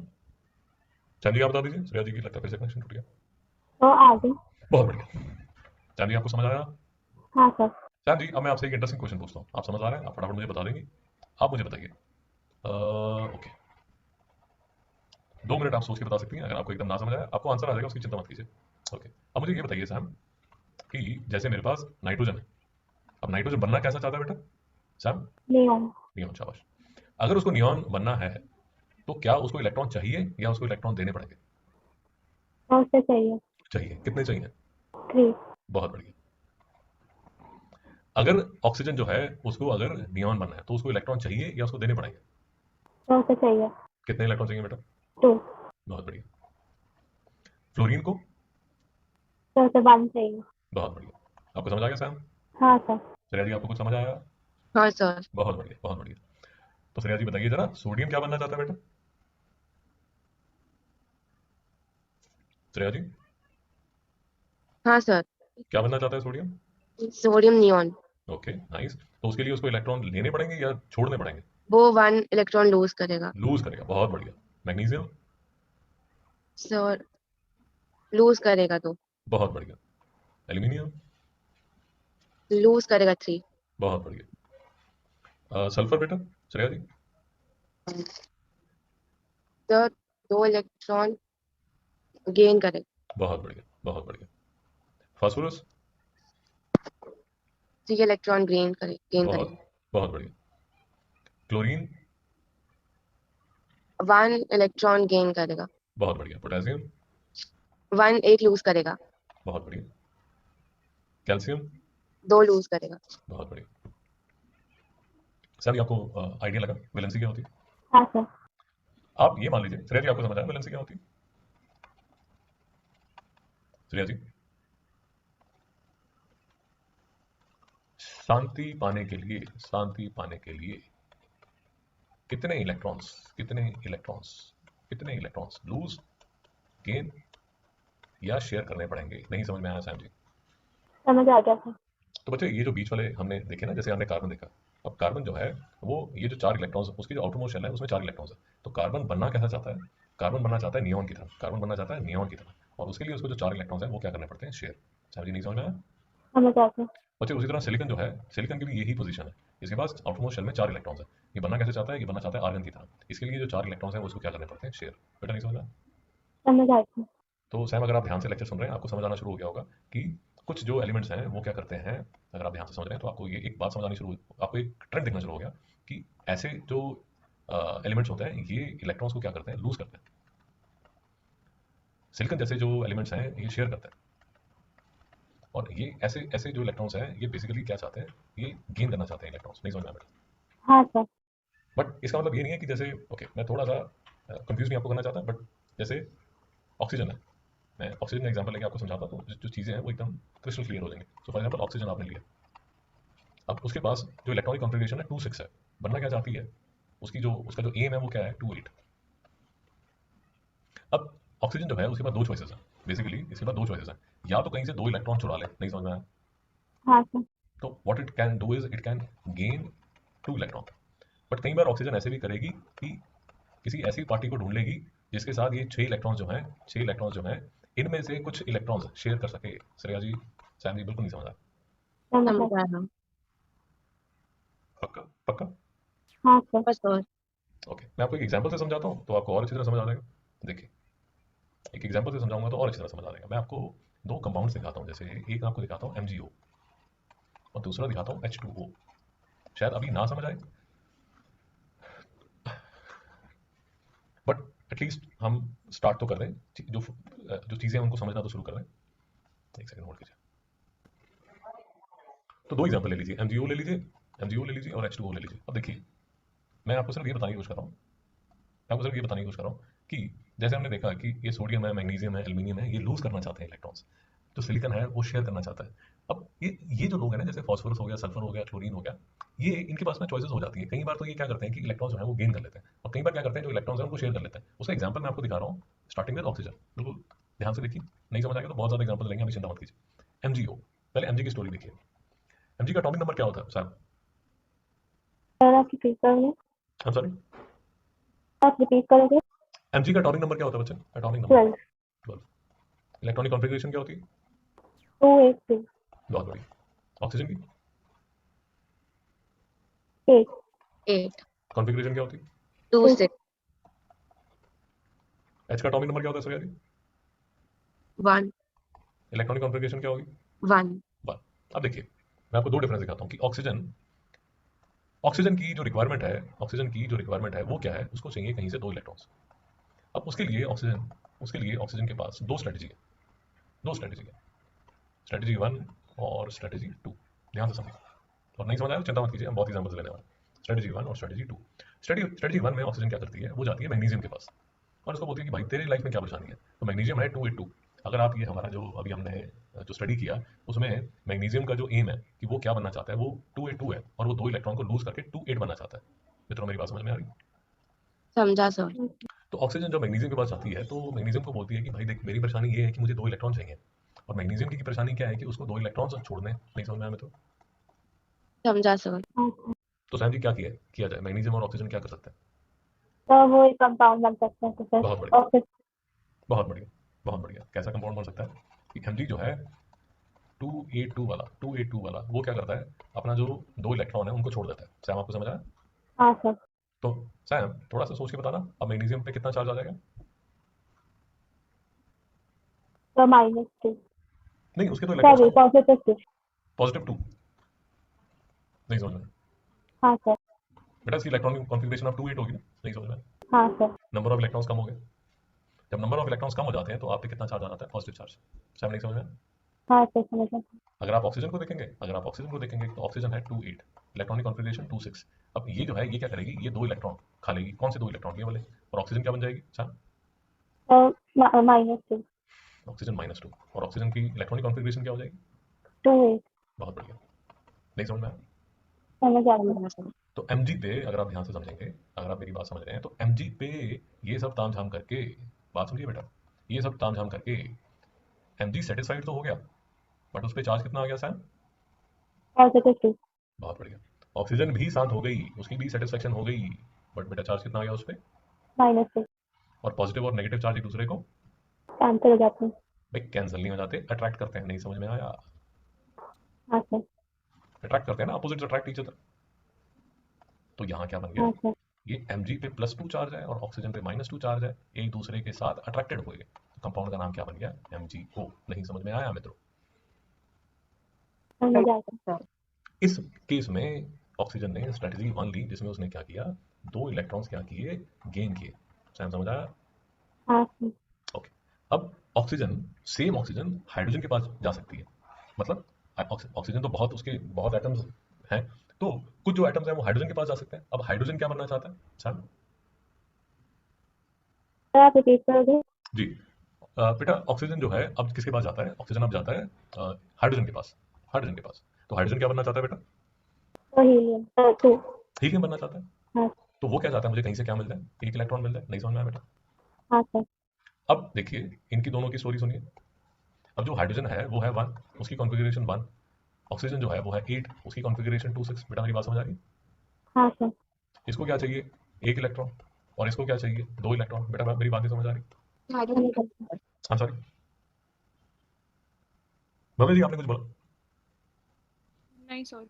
चांदी आप बता दीजिए, श्रेया जी की लगता है फिर से कनेक्शन टूट गया। तो आगे। बहुत बढ़िया। चांदी आपको समझ आया? हाँ सर। चांद जी अब मैं आपसे एक इंटरेस्टिंग क्वेश्चन पूछता हूँ, आप समझ आ रहे हैं, आप फटाफट मुझे बता देंगे। आप मुझे बताइए, ओके, 2 मिनट आप सोच के बता सकती हैं, अगर आपको एकदम ना समझ आया, आपको आंसर आ जाएगा, उसकी चिंता मत कीजिए। ओके, अब मुझे ये बताइए सैम कि जैसे मेरे पास नाइट्रोजन है, अब नाइट्रोजन बनना कैसा चाहता है बेटा सैम? नियॉन। नियॉन, शाबाश। अगर उसको नियॉन बनना है तो क्या उसको इलेक्ट्रॉन चाहिए या उसको इलेक्ट्रॉन देने पड़ेंगे? और से चाहिए। चाहिए। कितने चाहिए? 3। बहुत बढ़िया। अगर ऑक्सीजन जो है उसको अगर नियॉन बनना है तो उसको इलेक्ट्रॉन चाहिए या उसको देने पड़ेंगे? और से चाहिए। कितने इलेक्ट्रॉन चाहिए बेटा? 2। बहुत बढ़िया। फ्लोरीन को? सर से 1 चाहिए। बहुत बढ़िया। आपको समझ आ गया सैम? हाँ सर। श्रेया जी आपको कुछ समझ आया? हाँ सर। बहुत बढ़िया, बहुत बढ़िया। तो श्रेया जी बताइए जरा, सोडियम क्या बनना चाहता है बेटा? श्रेया जी हाँ सर। क्या बनना चाहता है sodium? Sodium neon. Okay nice. तो उसके लिए उसको इलेक्ट्रॉन लेने पड़ेंगे या छोड़ने पड़ेंगे? वो 1 इलेक्ट्रॉन लूज करेगा। लूज करेगा, बहुत बढ़िया। मैग्नीशियम? सर लूज करेगा तो बहुत बढ़िया। एल्यूमिनियम? लूज करेगा 3। बहुत बढ़िया। सल्फर बेटा, श्रेया जी? सर 2 इलेक्ट्रॉन गेन करेगा। बहुत बढ़िया, बहुत बढ़िया। फास्फोरस? 3 इलेक्ट्रॉन गेन बहुत करेगा। बहुत बढ़िया। क्लोरीन? 1 इलेक्ट्रॉन गेन करेगा। बहुत बढ़िया। पोटेशियम? 1 8 लूज करेगा। बहुत बढ़िया। कैल्शियम? 2 लूज करेगा। बहुत बढ़िया। सर ये आपको आइडिया लगा वैलेंसी क्या होती है? हाँ सर। आप ये मान लीजिए, श्रेया जी आपको समझ आया वैलेंसी क्या होती है? श्रेया जी, शांति पाने के लिए, शांति पाने के लिए कितने इलेक्ट्रॉन्स, कितने इलेक्ट्रॉन्स, कितने इलेक्ट्रॉन्स लूज, गेन या शेयर करने पड़ेंगे? नहीं समझ में आया सैम जी? समझ आ गया सर। तो बच्चे ये जो बीच वाले हमने देखे ना, जैसे हमने कार्बन देखा, अब कार्बन जो है वो ये जो 4 इलेक्ट्रॉन्स, उसकी जो आउटरमोस्ट शेल है उसमें 4 इलेक्ट्रॉन्स है। तो कार्बन बनना कैसा चाहता है? कार्बन बनना चाहता है नियॉन की तरह, कार्बन बनना चाहता है नियॉन की तरह, और उसके लिए उसको जो 4 इलेक्ट्रॉन्स है वो क्या करने पड़ते हैं? शेयर। सैम जी नहीं समझ में आया? समझ आ गया। बच्चे उसी तरह सिलिकन जो है, सिलिकन की भी यही पोजीशन है, इसके पास आउटरमोस्ट शेल में 4 इलेक्ट्रॉन्स है। ये बनना कैसे चाहता है? ये बनना चाहता है आर्गन की तरह, इसके लिए जो 4 इलेक्ट्रॉन्स है उसको क्या करने पड़ते हैं? शेयर। बेटा नहीं समझ में आया? समझ आ गया। तो सैम अगर आप ध्यान से लेक्चर सुन रहे हैं आपको समझ आना शुरू हो गया होगा कि कुछ जो एलिमेंट्स हैं वो क्या करते हैं। अगर आप ध्यान से समझ रहे हैं तो आपको ये एक बात समझ आनी शुरू, आपको एक ट्रेंड दिखना शुरू हो गया कि ऐसे जो एलिमेंट्स होते हैं ये इलेक्ट्रॉन्स को क्या करते हैं? लूज करते हैं। सिलिकन जैसे जो एलिमेंट्स हैं ये शेयर करते हैं, और ये ऐसे ऐसे जो इलेक्ट्रॉन्स हैं ये बेसिकली क्या चाहते हैं? ये गेन करना चाहते हैं इलेक्ट्रॉन्स। नहीं समझ में आया बेटा? हाँ सर। बट इसका मतलब ये नहीं है कि जैसे, ओके मैं थोड़ा सा कंफ्यूज नहीं आपको करना चाहता, बट जैसे ऑक्सीजन है, मैं ऑक्सीजन का एग्जांपल लेके आपको समझाता हूँ, तो जो चीज़ें हैं वो एकदम क्रिस्टल क्लियर हो जाएंगे। सो फॉर एग्जांपल ऑक्सीजन आपने लिया, अब उसके पास जो इलेक्ट्रॉनिक कॉन्फ़िगरेशन है 2 6 है, बनना क्या चाहती है? उसकी जो उसका जो एम है वो क्या है? 2 8। अब ऑक्सीजन जो है उसके पास 2 चॉइसेस हैं, बेसिकली इसके पास 2 चॉइसेस हैं, या तो कहीं से 2 इलेक्ट्रॉन चुरा ले। नहीं समझ में आया? हाँ सर। तो what it can do is it can gain 2 electron. But कई बार ऑक्सीजन ऐसे भी करेगी कि किसी ऐसी पार्टी को ढूंढ लेगी जिसके साथ ये 6 इलेक्ट्रॉन्स जो हैं, 6 इलेक्ट्रॉन्स जो हैं इनमें से कुछ इलेक्ट्रॉन्स शेयर कर सके। श्रेया जी, सैम जी बिल्कुल नहीं समझ आया? समझ आ समझ गया। आया। पक्का पक्का? हाँ सर। बस और ओके, मैं आपको एक एग्जांपल से समझाता हूँ तो आपको और अच्छी तरह समझ आ जाएगा। देखिए, एक एग्जांपल से समझाऊंगा तो और अच्छी तरह समझ आ जाएगा। मैं आपको 2 कंपाउंड्स दिखाता हूँ, जैसे एक आपको दिखाता हूँ MgO और दूसरा दिखाता हूँ H2O। शायद अभी ना समझ आए, बट एटलीस्ट हम स्टार्ट तो कर दें, जो चीज़ें हैं उनको समझना तो शुरू कर दें। एक सेकंड होल्ड कीजिए। तो 2 एग्जांपल ले लीजिए, MgO ले लीजिए, MgO ले लीजिए और H2O ले लीजिए। अब देखिए, मैं आपको सिर्फ ये बताने की कोशिश कर रहा हूँ, मैं आपको सिर्फ ये बताने की कोशिश कर रहा हूँ कि जैसे हमने देखा कि ये सोडियम है, मैग्नीशियम है, एल्यूमिनियम है, ये लूज करना चाहते हैं इलेक्ट्रॉन्स, जो सिलिकन है वो शेयर करना चाहता है। अब ये जो लोग हैं ना, जैसे फॉस्फोरस हो गया, सल्फर हो गया, क्लोरीन हो गया, ये इनके पास में चॉइसेस हो जाती है। कई बार तो ये क्या करते हैं कि इलेक्ट्रॉन्स जो है वो गेन कर लेते हैं, और कई बार क्या करते हैं जो इलेक्ट्रॉन्स हैं उनको शेयर कर लेते हैं। उसका एग्जाम्पल मैं आपको दिखा रहा हूँ, स्टार्टिंग विद ऑक्सीजन। बिल्कुल ध्यान से देखिए, नहीं समझ आएगा तो बहुत ज़्यादा एग्जाम्पल लेंगे, अभी चिंता मत कीजिए। MgO, पहले MG की स्टोरी देखिए। MG का एटॉमिक नंबर क्या होता है साहब? सर आप रिपीट करोगे? I'm sorry? आप रिपीट करोगे? MG का एटॉमिक नंबर क्या होता है बच्चे? Atomic number 12। 12। इलेक्ट्रॉनिक कॉन्फ़िगरेशन क्या होती है? 2 8 2 बहुत बढ़िया। ऑक्सीजन की 8 8 कॉन्फ़िगरेशन क्या होती है? 2 2 6 H का एटॉमिक नंबर क्या होता है सूर्या जी? 1 इलेक्ट्रॉनिक कॉन्फ़िगरेशन क्या होगी? 1 1। अब देखिए, मैं आपको 2 डिफरेंस दिखाता हूँ कि ऑक्सीजन ऑक्सीजन की जो रिक्वायरमेंट है, ऑक्सीजन की जो रिक्वायरमेंट है वो क्या है? उसको चाहिए कहीं से 2 इलेक्ट्रॉन्स। अब उसके लिए ऑक्सीजन के पास 2 स्ट्रेटजी है, 2 स्ट्रेटजी है, स्ट्रेटजी 1 और स्ट्रेटजी 2। ध्यान से समझिए, और नहीं समझ आया तो चिंता मत कीजिए, हम बहुत एग्जाम्पल्स लेने वाले हैं। स्ट्रेटजी 1 और स्ट्रेटजी 2। स्ट्रेटजी 1 में ऑक्सीजन क्या करती है? वो जाती है मैग्नीशियम के पास और उसको बोलती है कि भाई तेरी लाइफ में क्या परेशानी है? तो मैग्नीशियम है 282। अगर आप ये हमारा जो अभी हमने जो स्टडी किया उसमें मैग्नीशियम का जो एम है कि वो क्या बनना चाहता है, वो 282 है, और वो 2 इलेक्ट्रॉन को लूज करके 28 बनना चाहता है। मित्रों मेरी बात समझ में आ रही? समझा सर। तो ऑक्सीजन जब मैग्नीशियम के पास आती है तो मैग्नीशियम को बोलती है कि भाई देख, मेरी परेशानी ये है कि मुझे 2 इलेक्ट्रॉन चाहिए, और मैग्नीशियम की परेशानी क्या है कि उसको 2 इलेक्ट्रॉन्स छोड़ने। नहीं समझ में आया मित्रों? समझा सर। हाँ सर। तो सैम जी क्या किया जाए? मैग्नीशियम और ऑक्सीजन क्या कर सकते हैं? तो वो एक कंपाउंड बन सकता है तो सर। बहुत बढ़िया, और फिर बहुत बढ़िया, बहुत बढ़िया। कैसा कंपाउंड बन सकता है कि Mg जो है 282 वाला वो क्या करता है? अपना जो 2 इलेक्ट्रॉन है उनको छोड़ देता है। सैम आपको समझ आया? हाँ सर। तो सैम थोड़ा सा सोच के बताना, अब मैग्नीशियम पे कितना चार्ज आ जाएगा? तो -2। नहीं, उसके तो सॉरी इलेक्ट्रॉन्स कम, पॉजिटिव 2। +2। नहीं समझ में? हाँ सर। बेटा इसकी इलेक्ट्रॉनिक कॉन्फ़िगरेशन ऑफ 28 होगी ना? नहीं समझ में? हाँ सर। नंबर ऑफ इलेक्ट्रॉन्स कम हो गए। जब नंबर ऑफ इलेक्ट्रॉन्स कम हो जाते हैं तो आप पे कितना चार्ज आ जाता है? Positive charge. सैम नहीं समझ में? हाँ सर समझ गया। अगर आप ऑक्सीजन को देखेंगे तो ऑक्सीजन है 2 8, इलेक्ट्रॉनिक कॉन्फ़िगरेशन 2 6। अब ये जो है ये क्या करेगी, ये 2 इलेक्ट्रॉन खा लेगी। कौन से 2 इलेक्ट्रॉन, ये वाले। और ऑक्सीजन क्या बन जाएगी सर? -2 ऑक्सीजन -2। और ऑक्सीजन की इलेक्ट्रॉनिक कॉन्फ़िगरेशन क्या हो जाएगी? 2 8 बहुत बढ़िया। नहीं समझ में आया? समझ आ गया। सर। तो एमजी पे अगर आप ध्यान से समझेंगे, अगर आप मेरी बात समझ रहे हैं, तो एमजी पे ये सब ताम झाम करके, बात समझिए बेटा, ये सब ताम झाम करके एमजी सेटिस्फाइड तो हो गया, बट उस पे चार्ज कितना आ गया सर? +2 बहुत बढ़िया। ऑक्सीजन भी शांत हो गई, उसकी भी सेटिस्फेक्शन हो गई, बट बेटा चार्ज कितना आ गया उस पे? -2 और पॉजिटिव और नेगेटिव चार्ज एक दूसरे को कैंसिल हो जाते हैं। भाई कैंसिल नहीं हो जाते, अट्रैक्ट करते हैं। नहीं समझ में आया? हाँ सर। अट्रैक्ट करते हैं ना, अपोजिट्स अट्रैक्ट ईच अदर। तो यहाँ क्या बन गया, हाँ सर। ये Mg पे +2 चार्ज है और ऑक्सीजन पे -2 चार्ज है, एक दूसरे के साथ अट्रैक्टेड हुए। तो कंपाउंड का नाम क्या बन गया? MgO। नहीं समझ में आया मित्रों? समझ आ गया। सर। इस केस में ऑक्सीजन ने स्ट्रेटजी 1 ली, जिसमें उसने क्या किया, 2 इलेक्ट्रॉन्स क्या किए, गेन किए। समझ आया? हाँ सर। ओके। अब ऑक्सीजन, सेम ऑक्सीजन हाइड्रोजन के पास जा सकती है। मतलब ऑक्सीजन तो बहुत, उसके बहुत एटम्स हैं, तो कुछ जो एटम्स हैं वो हाइड्रोजन के पास जा सकते हैं। अब हाइड्रोजन क्या बनना चाहता है सर? सर आप रिपीट करोगे? जी। बेटा ऑक्सीजन जो है अब किसके पास जाता है? ऑक्सीजन अब जाता है हाइड्रोजन के पास। हाइड्रोजन के पास। तो हाइड्रोजन क्या बनना चाहता है बेटा? तो हीलियम 2। हीलियम बनना चाहता है। हाँ। तो वो क्या चाहता है, मुझे कहीं से क्या मिल जाए, एक इलेक्ट्रॉन मिल जाए। नहीं समझ में आया बेटा? हाँ सर। अब देखिए इनकी दोनों की स्टोरी सुनिए। अब जो हाइड्रोजन है वो है 1, उसकी कॉन्फ़िगरेशन 1। ऑक्सीजन जो है वो है 8, उसकी कॉन्फ़िगरेशन 2 6। बेटा मेरी बात समझ आ रही? हाँ सर। इसको क्या चाहिए, एक इलेक्ट्रॉन। और इसको क्या चाहिए, 2 इलेक्ट्रॉन। बेटा मेरी बात नहीं समझ आ रही? हाइड्रोजन समझ आ गया। का। हाँ सॉरी, भव्य जी आपने कुछ बोला? नहीं सर।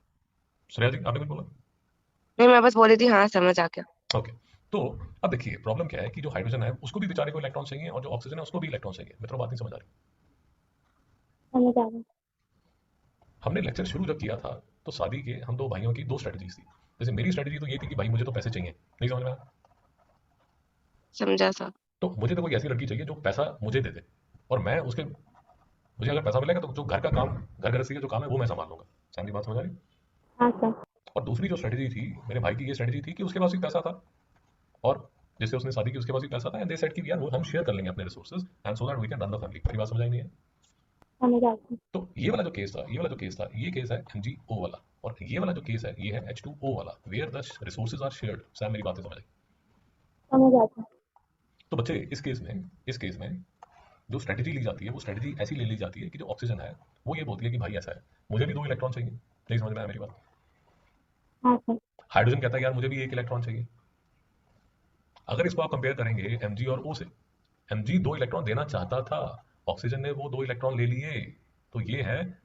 श्रेया जी आपने कुछ बोला? नहीं, मैं बस बोल रही थी, हाँ समझ आ गया। ओके। तो अब देखिए प्रॉब्लम क्या है कि जो हाइड्रोजन है उसको भी बेचारे को इलेक्ट्रॉन चाहिए, और जो ऑक्सीजन है उसको भी इलेक्ट्रॉन चाहिए। मित्रों बात नहीं समझ आ रही? समझ आ गया। हमने लेक्चर शुरू जब किया था तो शादी के हम दो भाइयों की दो स्ट्रेटजीज थी। जैसे मेरी स्ट्रेटजी तो ये थी कि भाई मुझे तो पैसे चाहिए। नहीं समझ में आया? समझा सर। तो मुझे तो कोई ऐसी लड़की चाहिए जो पैसा मुझे दे दे, और मैं उसके, मुझे अगर पैसा मिलेगा तो जो घर का काम, घर गृहस्थी का जो काम है वो मैं संभाल लूंगा। सामने बात समझ आ रही? हाँ सर। और दूसरी जो स्ट्रेटजी थी मेरे भाई की, ये स्ट्रेटजी थी कि उसके पास भी पैसा था, और जिससे उसने शादी की उसके पास भी पैसा था, एंड दे सेड कि यार वो हम शेयर कर लेंगे अपने resources, and so that we can run the family. मेरी बात समझ आई नहीं है? समझ आ गया। तो ये वाला जो केस था, ये केस है MgO वाला। और ये वाला जो केस है ये है H2O वाला, where the resources are shared. Sam मेरी बातें समझ आई? समझ आ गया। तो बच्चे इस केस में जो स्ट्रेटजी ली जाती है वो स्ट्रेटजी ऐसी ले ली जाती है कि जो ऑक्सीजन है वो ये बोलती है कि भाई ऐसा है, मुझे भी 2 इलेक्ट्रॉन चाहिए। नहीं समझ में आया मेरी बात? हाँ सर। हाइड्रोजन कहता है यार मुझे भी 1 इलेक्ट्रॉन चाहिए। अगर इसको आप कंपेयर करेंगे Mg और O से, Mg 2 इलेक्ट्रॉन देना चाहता था, ऑक्सीजन ने वो 2 इलेक्ट्रॉन ले लिए। तो ये है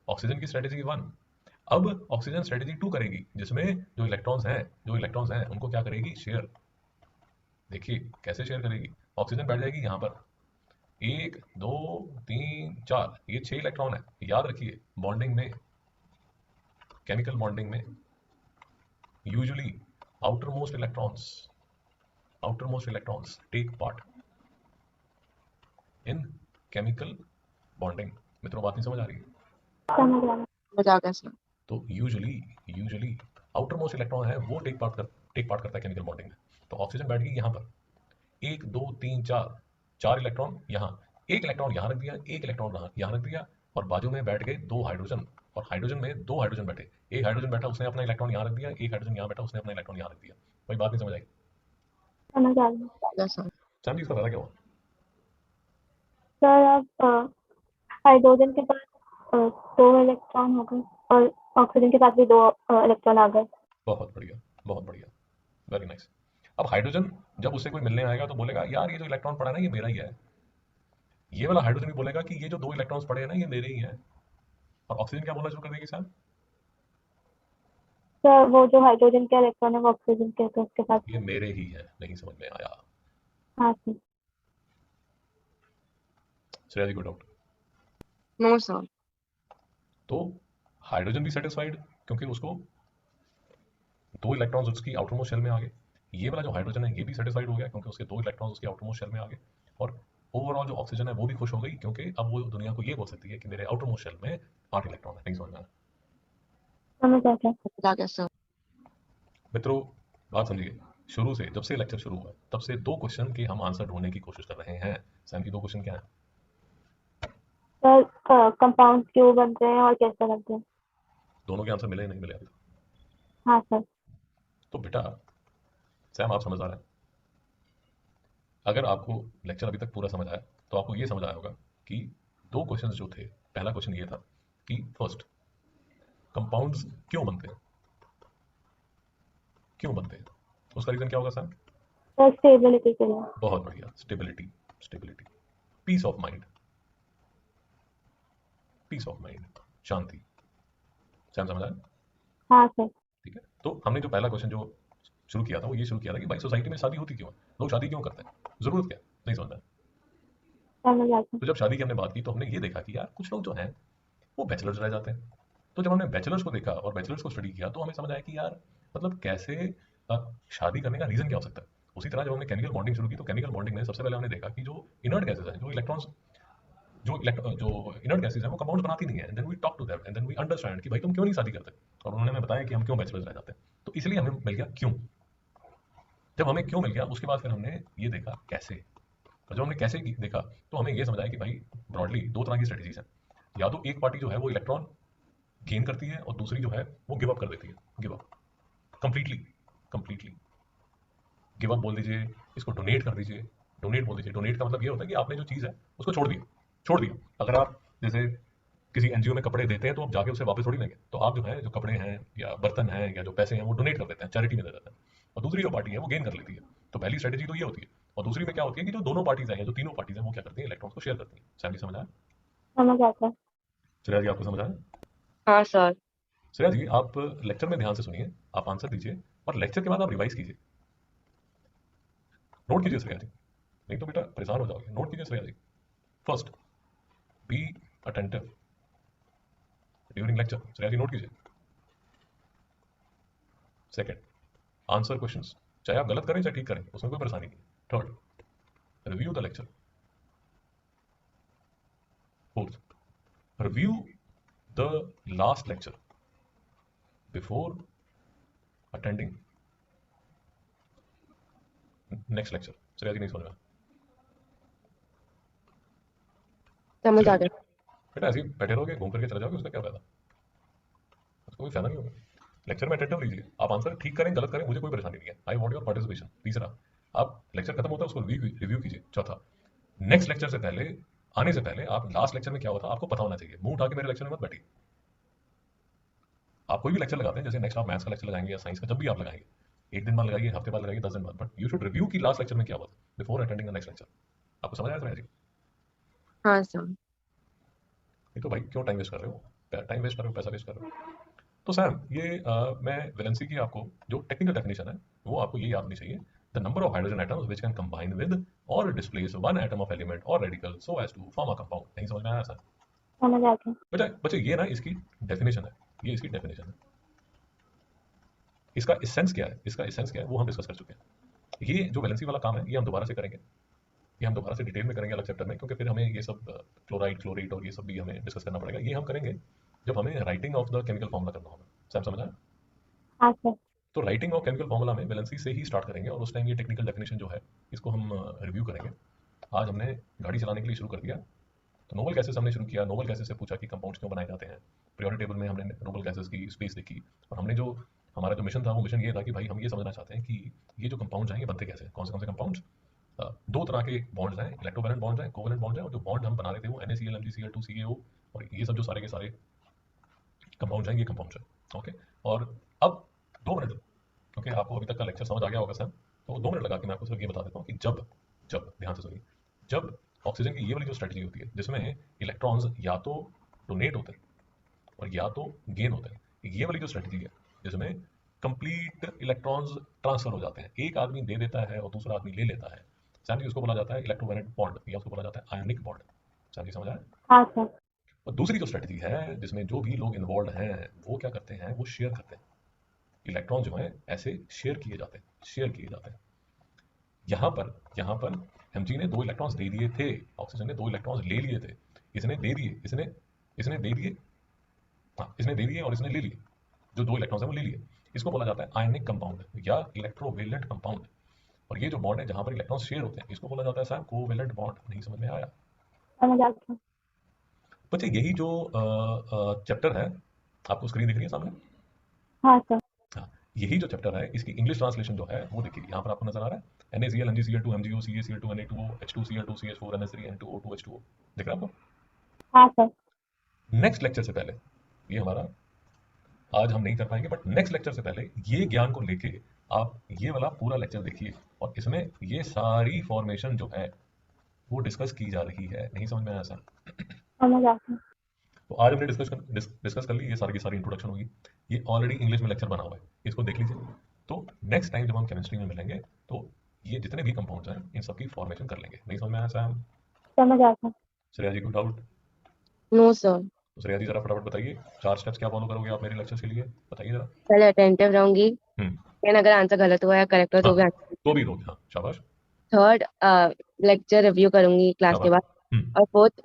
ऑक्सीजन की स्ट्रेटजी 1। अब ऑक्सीजन स्ट्रेटजी 2 करेगी, जिसमें जो इलेक्ट्रॉन्स हैं उनको क्या करेगी, शेयर। देखिए कैसे शेयर करेगी। ऑक्सीजन बैठ जाएगी यहाँ पर, 1 2 3 4, ये 6 इलेक्ट्रॉन है। याद रखिए बॉन्डिंग में, केमिकल बॉन्डिंग में usually outer most electrons take part in chemical bonding. मित्रों बात नहीं समझ आ रही है? समझ आ गया। समझ आ गया सर। तो यूजुअली आउटर मोस्ट इलेक्ट्रॉन है वो टेक पार्ट करता है केमिकल बॉन्डिंग में। तो ऑक्सीजन बैठ गई यहाँ पर, 1 2 3 4, 4 इलेक्ट्रॉन यहाँ, एक इलेक्ट्रॉन यहाँ रख दिया, एक इलेक्ट्रॉन यहाँ रख दिया, और बाजू में बैठ गए 2 हाइड्रोजन। और हाइड्रोजन में 2 हाइड्रोजन बैठे, एक हाइड्रोजन बैठा उसने अपना इलेक्ट्रॉन यहाँ रख दिया, एक हाइड्रोजन यहाँ बैठा उसने अपना इलेक्ट्रॉन यहाँ रख दिया। कोई बात नहीं समझ आई? समझ आ गया। समझ गया सर। सैम जी इसका फायदा क्या हुआ? सर अब हाइड्रोजन के पास 2 इलेक्ट्रॉन हो गए और ऑक्सीजन के पास भी 2 इलेक्ट्रॉन आ गए। बहुत बढ़िया, बहुत बढ़िया, वेरी नाइस। अब हाइड्रोजन जब उससे कोई मिलने आएगा तो बोलेगा यार ये जो इलेक्ट्रॉन पड़ा है ना ये मेरा ही है। ये वाला हाइड्रोजन भी बोलेगा कि ये जो 2 इलेक्ट्रॉन्स पड़े हैं ना ये मेरे ही हैं। और ऑक्सीजन क्या बोलना शुरू कर देगी सैम? सर वो जो हाइड्रोजन के इलेक्ट्रॉन है वो ऑक्सीजन के तो उसके पास। ये मेरे ही है। नहीं समझ में आया? हाँ सर। श्रेया जी को डाउट? No sir. तो हाइड्रोजन भी सेटिस्फाइड, क्योंकि उसको 2 इलेक्ट्रॉन्स उसकी आउटर मोस्ट शेल में आ गए। ये वाला जो हाइड्रोजन है ये भी सेटिस्फाइड हो गया, क्योंकि उसके 2 इलेक्ट्रॉन्स उसके आउटर मोस्ट शेल में आ गए। और ओवरऑल जो ऑक्सीजन है वो भी खुश हो गई, क्योंकि अब वो दुनिया को ये बोल सकती है कि मेरे आउटर मोस्ट शेल में 8 इलेक्ट्रॉन है। नहीं समझ में आया? समझ आ गया। समझ आ गया सर। मित्रों, बात समझिए, शुरू से जब से लेक्चर शुरू हुआ तब से 2 क्वेश्चन के हम आंसर ढूंढने की कोशिश कर रहे हैं। सैम की 2 क्वेश्चन क्या है? सर कंपाउंड क्यों बनते हैं और कैसे बनते हैं? दोनों के आंसर मिले नहीं मिले अभी? हाँ सर। तो बेटा सैम, आप समझ आ रहा है? अगर आपको लेक्चर अभी तक पूरा समझ आया तो आपको ये समझ आया होगा कि 2 क्वेश्चन जो थे, पहला क्वेश्चन ये था कि फर्स्ट, कंपाउंड्स क्यों बनते हैं, क्यों बनते हैं? उसका रीजन क्या होगा सैम? सर स्टेबिलिटी के लिए। बहुत बढ़िया, stability. Stability, peace of mind, peace of mind, शांति। सैम समझ आया? हाँ सर। ठीक है, तो हमने जो पहला क्वेश्चन जो शुरू किया था वो ये शुरू किया था कि भाई सोसाइटी में शादी होती क्यों है, लोग शादी क्यों करते हैं, जरूरत क्या है? नहीं समझ आया? समझ आ गया। तो जब शादी की हमने बात की तो हमने ये देखा कि यार कुछ लोग जो हैं वो बैचलर्स रह जाते हैं। तो जब हमने बैचलर्स को देखा और बैचलर्स को स्टडी किया तो हमें समझ आया कि यार मतलब कैसे अ, शादी करने का रीजन क्या हो सकता है। उसी तरह जब हमने केमिकल बॉन्डिंग शुरू की तो केमिकल बॉन्डिंग में सबसे पहले हमने देखा कि जो इनर्ट गैसेज हैं, जो इनर्ट गैसेज हैं वो कंपाउंड्स बनाती नहीं है। And then we talk to them and then we understand कि भाई तुम क्यों नहीं शादी करते, और उन्होंने हमें बताया कि हम क्यों बैचलर्स रह जाते हैं। तो इसलिए हमें मिल गया क्यों। जब हमें क्यों मिल गया उसके बाद फिर हमने ये देखा कैसे। और जब हमने कैसे देखा तो हमें ये समझ आया कि भाई ब्रॉडली 2 तरह की स्ट्रेटजीज हैं। या तो एक पार्टी जो है वो इलेक्ट्रॉन गेन करती है और दूसरी जो है वो गिव अप कर देती है। Give up completely, completely give up बोल दीजिए, इसको डोनेट कर दीजिए। डोनेट बोल दीजिए, डोनेट का मतलब ये होता है कि आपने जो चीज़ है उसको छोड़ दिया, छोड़ दिया। अगर आप जैसे किसी एनजीओ में कपड़े देते हैं तो आप जाके उसे वापस थोड़ी लेंगे, तो आप जो है जो कपड़े हैं या बर्तन हैं या जो पैसे हैं वो डोनेट कर देते हैं, चैरिटी में दे देते हैं। और दूसरी जो पार्टी है वो गेन कर लेती है। तो पहली स्ट्रेटेजी तो ये होती है। और दूसरी में क्या होती है कि जो दोनों पार्टीज हैं, जो तीनों पार्टीज हैं, वो क्या करती हैं, इलेक्ट्रॉन्स को शेयर करती हैं। सैमली समझ आया? समझ आ गया। श्रेया जी आपको समझ आया? हाँ सर। श्रेया जी आप लेक्चर में ध्यान से सुनिए, आप आंसर दीजिए और लेक्चर के बाद आप रिवाइज कीजिए, नोट कीजिए श्रेया जी, नहीं तो बेटा परेशान हो जाओगे। नोट कीजिए Shreya ji. First, be attentive during lecture. Shreya ji note कीजिए। सेकंड, आंसर क्वेश्चंस, चाहे आप गलत करें चाहे ठीक करें, उसमें कोई परेशानी नहीं। Third, review the lecture. Fourth, review the last lecture before attending next lecture. Shreya ji नहीं समझ में आया? समझ आ श्रेया जी, गया। बेटा ऐसे ही बैठे रहोगे, घूम करके चले जाओगे, उसका क्या फायदा? उसका कोई फायदा नहीं होगा। लेक्चर में अटेंटिव लीजिए, आप आंसर ठीक करें गलत करें मुझे कोई परेशानी नहीं है। I want your participation. तीसरा, आप लेक्चर खत्म होता है उसको रिव्यू कीजिए। चौथा, नेक्स्ट लेक्चर से पहले, आने से पहले आप लास्ट लेक्चर में क्या हुआ था आपको पता होना चाहिए। मुंह उठा के मेरे लेक्चर में मत बैठिए। आप कोई भी लेक्चर लगाते हैं, जैसे नेक्स्ट आप मैथ्स का लेक्चर लगाएंगे या साइंस का, जब भी आप लगाएंगे, एक दिन बाद लगाइए, हफ्ते बाद लगाइए, 10 दिन बाद, बट यू शुड रिव्यू की लास्ट लेक्चर में क्या हुआ था before attending the next lecture. आपको समझ आया था जी? हाँ सर। नहीं तो भाई क्यों टाइम वेस्ट कर रहे हो, टाइम वेस्ट कर रहे हो, पैसा वेस्ट कर रहे हो। तो सैम ये मैं वैलेंसी की आपको जो टेक्निकल डेफिनेशन है वो आपको ये याद होनी चाहिए। The number of hydrogen atoms which can combine with or displace one atom of element or radical so as to form a compound. नहीं समझ में आया सर? समझ आ गया। बच्चा बच्चा ये ना इसकी डेफिनेशन है, ये इसकी डेफिनेशन है। इसका एसेंस क्या है, इसका एसेंस क्या है वो हम डिस्कस कर चुके हैं। ये जो वैलेंसी वाला काम है ये हम दोबारा से करेंगे, ये हम दोबारा से डिटेल में करेंगे अलग चैप्टर में, क्योंकि फिर हमें ये सब क्लोराइड क्लोरेट और ये सब भी हमें डिस्कस करना पड़ेगा। ये हम करेंगे जब हमें writing of the chemical formula करना होगा। सैम समझ आया? हाँ सर। तो राइटिंग ऑफ केमिकल फॉर्मूला में वैलेंसी से ही स्टार्ट करेंगे और उस टाइम ये टेक्निकल डेफिनेशन जो है इसको हम रिव्यू करेंगे। आज हमने गाड़ी चलाने के लिए शुरू कर दिया, तो नोबल गैसेस हमने शुरू किया। नोबल गैसेस से पूछा कि कंपाउंड्स क्यों बनाए जाते हैं। पीरियोडिक टेबल में हमने नोबल गैसेस की स्पेस देखी, और हमने जो हमारा जो मिशन था वो मिशन ये था कि भाई हम ये समझना चाहते हैं कि ये जो कंपाउंड्स हैं ये बनते कैसे हैं, कौन से कंपाउंड्स। 2 तरह के बॉन्ड्स हैं, इलेक्ट्रोवैलेंट बॉन्ड्स हैं, कोवैलेंट बॉन्ड्स हैं, और जो बॉन्ड हम बना रहे थे वो NaCl MgCl2 CaO और ये सब जो सारे के सारे कंपाउंड्स हैं, ये कंपाउंड्स हैं। ओके, और अब 2 मिनट, क्योंकि आपको अभी तक का लेक्चर समझ आ गया होगा सर, तो 2 मिनट लगा के मैं आपको सिर्फ ये बता देता हूँ कि जब जब ध्यान से सुनिए, जब ऑक्सीजन की ये वाली जो स्ट्रेटजी होती है जिसमें इलेक्ट्रॉन्स या तो डोनेट होते हैं और या तो गेन होते हैं, ये वाली जो स्ट्रेटजी है जिसमें कंप्लीट इलेक्ट्रॉन्स ट्रांसफर हो जाते हैं, एक आदमी दे देता है और दूसरा आदमी ले लेता है, सैम जी उसको बोला जाता है इलेक्ट्रोवैलेंट बॉन्ड या उसको बोला जाता है आयनिक बॉन्ड। सैम जी समझ आया? हाँ सर। और दूसरी जो स्ट्रेटजी है जिसमें जो भी लोग इन्वॉल्व हैं वो क्या करते हैं, वो शेयर करते हैं। इलेक्ट्रॉन जो है ऐसे शेयर किए जाते हैं, शेयर किए जाते हैं। यहाँ पर Mg ने 2 इलेक्ट्रॉन्स दे दिए थे, ऑक्सीजन ने 2 इलेक्ट्रॉन्स ले लिए थे, इसने दे दिए, इसने दे दिए, हाँ इसने दे दिए और इसने ले लिए, जो 2 इलेक्ट्रॉन्स हैं वो ले लिए। इसको बोला जाता है आयनिक कंपाउंड या इलेक्ट्रोवेलेंट कंपाउंड। और ये जो बॉन्ड है जहां पर इलेक्ट्रॉन्स शेयर होते हैं इसको बोला जाता है साहब कोवेलेंट बॉन्ड। नहीं समझ में आया? समझ आ गया। बच्चे यही जो चैप्टर है, आपको स्क्रीन दिख रही है सामने? हाँ सर। हाँ, यही जो चैप्टर है इसकी इंग्लिश ट्रांसलेशन जो है वो देखिए यहाँ पर आपको नजर आ रहा है, NaCl MgCl2 MgO CaCl2 Na2O H2Cl2 CH4 NH3 N2O2 H2O, दिख रहा है आपको? हाँ सर। नेक्स्ट लेक्चर से पहले, ये हमारा आज हम नहीं कर पाएंगे, बट नेक्स्ट लेक्चर से पहले ये ज्ञान को लेके आप ये वाला पूरा लेक्चर देखिए और इसमें ये सारी फॉर्मेशन जो है वो डिस्कस की जा रही है। नहीं समझ में आया सर? समझ आ गया। तो आज हमने डिस्कस कर ली, ये सारी की सारी इंट्रोडक्शन होगी, ये ऑलरेडी इंग्लिश में लेक्चर बना हुआ है, इसको देख लीजिए। तो नेक्स्ट टाइम जब हम केमिस्ट्री में मिलेंगे तो ये जितने भी कंपाउंड्स हैं इन सबकी फॉर्मेशन कर लेंगे। नहीं समझ में आया सर? समझ आ गया। श्रेया जी कोई डाउट? No sir. तो श्रेया जी जरा फटाफट बताइए 4 स्टेप्स क्या फॉलो करोगे आप मेरे लेक्चर्स के लिए, बताइए जरा। पहले अटेंटिव रहूंगी, हम्म, लेकिन अगर आंसर गलत हुआ या करेक्ट हुआ तो भी हाँ तो भी दोगे, हाँ शाबाश, थर्ड लेक्चर रिव्यू करूंगी क्लास के शाबाश, बाद, और फोर्थ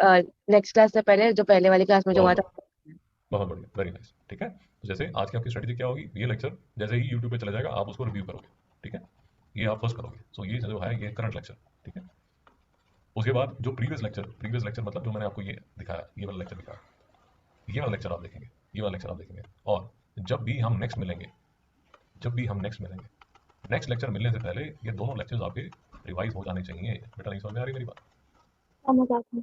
नेक्स्ट क्लास से पहले जो पहले वाली क्लास में जो हुआ बहुत था। बहुत बढ़िया, वेरी नाइस। ठीक है, तो जैसे आज की आपकी स्ट्रेटेजी क्या होगी, ये लेक्चर जैसे ही यूट्यूब पे चला जाएगा आप उसको रिव्यू करोगे, ठीक है, ये आप फर्स्ट करोगे। सो ये जो है ये करंट लेक्चर, ठीक है। उसके बाद जो प्रीवियस लेक्चर मतलब जो मैंने आपको ये दिखाया, ये वाला लेक्चर दिखाया, ये वाला लेक्चर आप देखेंगे, ये वाला लेक्चर आप देखेंगे। और जब भी हम नेक्स्ट मिलेंगे, नेक्स्ट लेक्चर मिलने से पहले ये दोनों लेक्चर्स आपके रिवाइज हो जाने चाहिए। बेटा नहीं समझ में आ रही मेरी बात? समझ आ गया।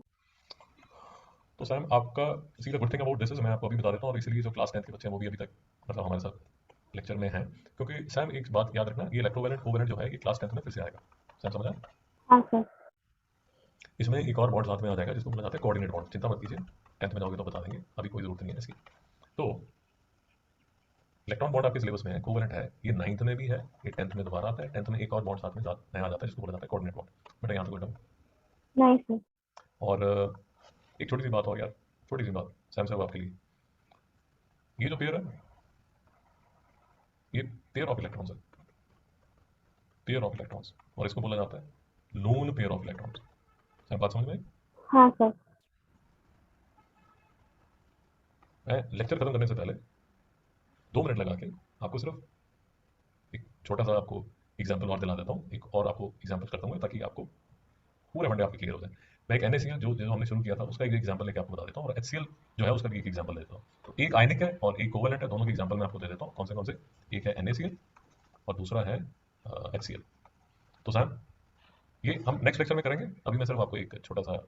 तो सैम आपका सीधा good thing about this is, मैं आपको अभी बता देता हूँ, और इसीलिए जो क्लास 10 के बच्चे हैं वो भी अभी तक मतलब हमारे साथ लेक्चर में हैं, क्योंकि सैम एक बात याद रखना, ये इलेक्ट्रोवेलेंट कोवेलेंट जो है ये क्लास 10 में फिर से आएगा। सैम समझ आया? हाँ सर। इसमें एक और बॉन्ड साथ में आ जाएगा जिसको बोला जाता है कोऑर्डिनेट बॉन्ड। चिंता मत कीजिए, 10th में जाओगे तो बता देंगे, अभी कोई जरूरत नहीं है इसकी। तो इलेक्ट्रॉन बॉन्ड आपके सिलेबस में है, कोवेलेंट है, ये 9th में भी है, ये 10th में दोबारा आता है। 10th में एक और बॉन्ड साथ में नया आ जाता है जिसको बोला जाता है कोऑर्डिनेट बॉन्ड। बेटा यहाँ से कोई डाउट? नहीं सर। और एक छोटी सी बात और यार, छोटी सी बात सैम साहब आपके लिए, ये जो पेयर है ये पेयर ऑफ इलेक्ट्रॉन्स है, पेयर ऑफ इलेक्ट्रॉन्स, और इसको बोला जाता है lone pair of electrons. Sam बात समझ में आई? हाँ सर। मैं लेक्चर खत्म करने से पहले 2 मिनट लगा के आपको सिर्फ एक छोटा सा आपको एग्जाम्पल और दिला देता हूँ, एक और आपको एग्जाम्पल करता हूँ ताकि आपको पूरे फंडे आपके क्लियर हो जाए। मैं एक NaCl जो हमने शुरू किया था उसका एक एग्जाम्पल लेके आपको बता देता हूँ, और HCl जो है उसका भी एक एग्जाम्पल देता हूँ। तो एक आयनिक है और एक कोवेलेंट है, दोनों के एग्जाम्पल मैं आपको दे देता हूँ। कौन से? एक है NaCl और दूसरा है HCl। तो सैम ये हम नेक्स्ट लेक्चर में करेंगे, अभी मैं सिर्फ आपको एक छोटा सा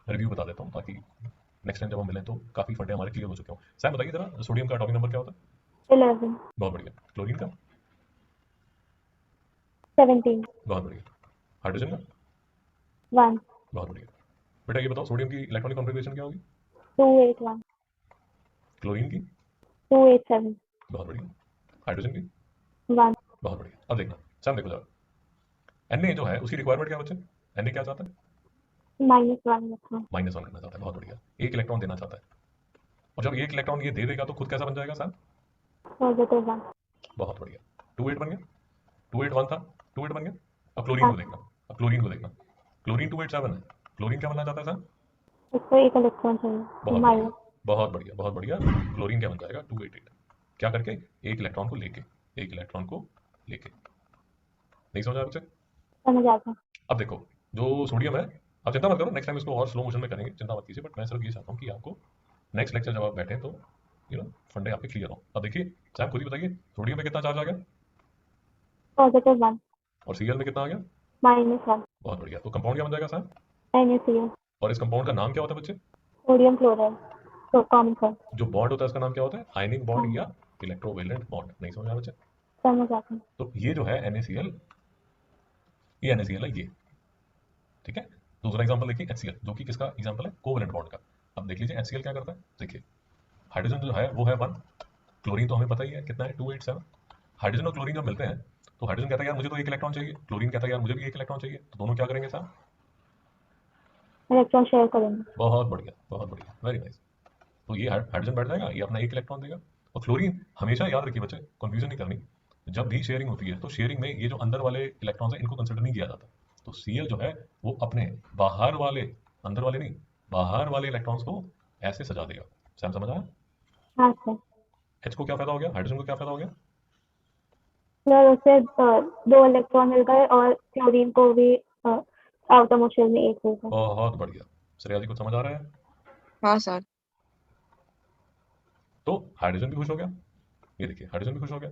रिव्यू बता देता हूँ ताकि नेक्स्ट टाइम जब हम मिलें तो काफ़ी फंडे हमारे क्लियर हो चुके हों। सैम बताइए जरा सोडियम का एटॉमिक नंबर क्या होता है? 11, बहुत बढ़िया। क्लोरीन का? 17, बहुत बढ़िया। हाइड्रोजन का? 1, बहुत बढ़िया। बेटा ये बताओ सोडियम की इलेक्ट्रॉनिक कॉन्फ़िगरेशन क्या होगी? 281, क्लोरीन की? 287, बहुत बढ़िया। हाइड्रोजन की? 1, बहुत बढ़िया। अब देखना सैम, देखो जरा Na जो है उसकी रिक्वायरमेंट क्या बच्चे? Na क्या चाहता है? -1 रखा। -1 करना चाहता है। बहुत बढ़िया, एक इलेक्ट्रॉन देना चाहता है, और जब एक इलेक्ट्रॉन ये दे देगा तो खुद कैसा बन जाएगा सैम? पॉजिटिव 1। बहुत बढ़िया, 28 बन गया, 281 था, 28 बन गया। अब क्लोरीन को देखना, क्लोरीन 287 है, क्लोरीन क्या बनना चाहता है सैम? इसको एक इलेक्ट्रॉन चाहिए। बहुत बढ़िया, माइनस। बहुत बढ़िया, बहुत बढ़िया। क्लोरीन क्या बन जाएगा? 288। क्या करके? एक इलेक्ट्रॉन को लेके, नहीं समझ आया बच्चे? समझ आ गया। अब देखो जो सोडियम है, आप चिंता मत करो, नेक्स्ट टाइम इसको और स्लो मोशन में करेंगे, चिंता मत कीजिए, बट मैं सिर्फ ये चाहता हूँ कि आपको नेक्स्ट लेक्चर जब आप बैठे तो फंडे आपके क्लियर हो। अब देखिए सैम खुद ही बताइए, सोडियम में कितना चार्ज आ गया पॉजिटिव 1, और Cl में कितना आ गया? -1, बहुत बढ़िया। तो कंपाउंड क्या बन जाएगा सैम? NaCl, और इस कंपाउंड का नाम क्या होता है बच्चे? सोडियम क्लोराइड, तो कॉमन सर। जो बॉन्ड होता है उसका नाम क्या होता है? आयनिक बॉन्ड या इलेक्ट्रोवेलेंट बॉन्ड। नहीं समझ आया बच्चे? समझ आ गया। तो ये जो है NaCl, ये NaCl है ये, ठीक है। दूसरा एग्जांपल देखिए HCl, जो कि किसका एग्जांपल है? कोवेलेंट बॉन्ड का। अब देख लीजिए HCl क्या करता है, देखिए हाइड्रोजन जो है वो है 1, क्लोरीन तो हमें पता ही है कितना है 287। हाइड्रोजन और क्लोरीन जब मिलते हैं तो हाइड्रोजन कहता है यार मुझे तो एक इलेक्ट्रॉन चाहिए, क्लोरीन कहता है यार मुझे भी एक इलेक्ट्रॉन चाहिए, तो दोनों क्या करेंगे साहब? इलेक्ट्रॉन शेयर करेंगे। बहुत बढ़िया, बहुत बढ़िया, वेरी नाइस। तो ये हाइड्रोजन बैठ जाएगा, ये अपना एक इलेक्ट्रॉन देगा। और क्लोरीन हमेशा याद रखिए बच्चे, कंफ्यूजन नहीं करनी, जब भी शेयरिंग होती है तो शेयरिंग में ये जो अंदर वाले इलेक्ट्रॉन्स हैं इनको कंसिडर नहीं किया जाता, तो Cl जो है वो अपने बाहर वाले, अंदर वाले नहीं, बाहर वाले इलेक्ट्रॉन्स को ऐसे सजा देगा। सैम समझ आया? हाँ सर। H को क्या फायदा हो गया, हाइड्रोजन को क्या फायदा हो गया? सर उससे 2 इलेक्ट्रॉन मिल गए और क्लोरीन को भी आउटरमोस्ट शेल में 1 मिल गया। बहुत बढ़िया। श्रेया जी को समझ आ रहा है? हाँ सर। तो हाइड्रोजन भी खुश हो गया, ये देखिए हाइड्रोजन भी खुश हो गया,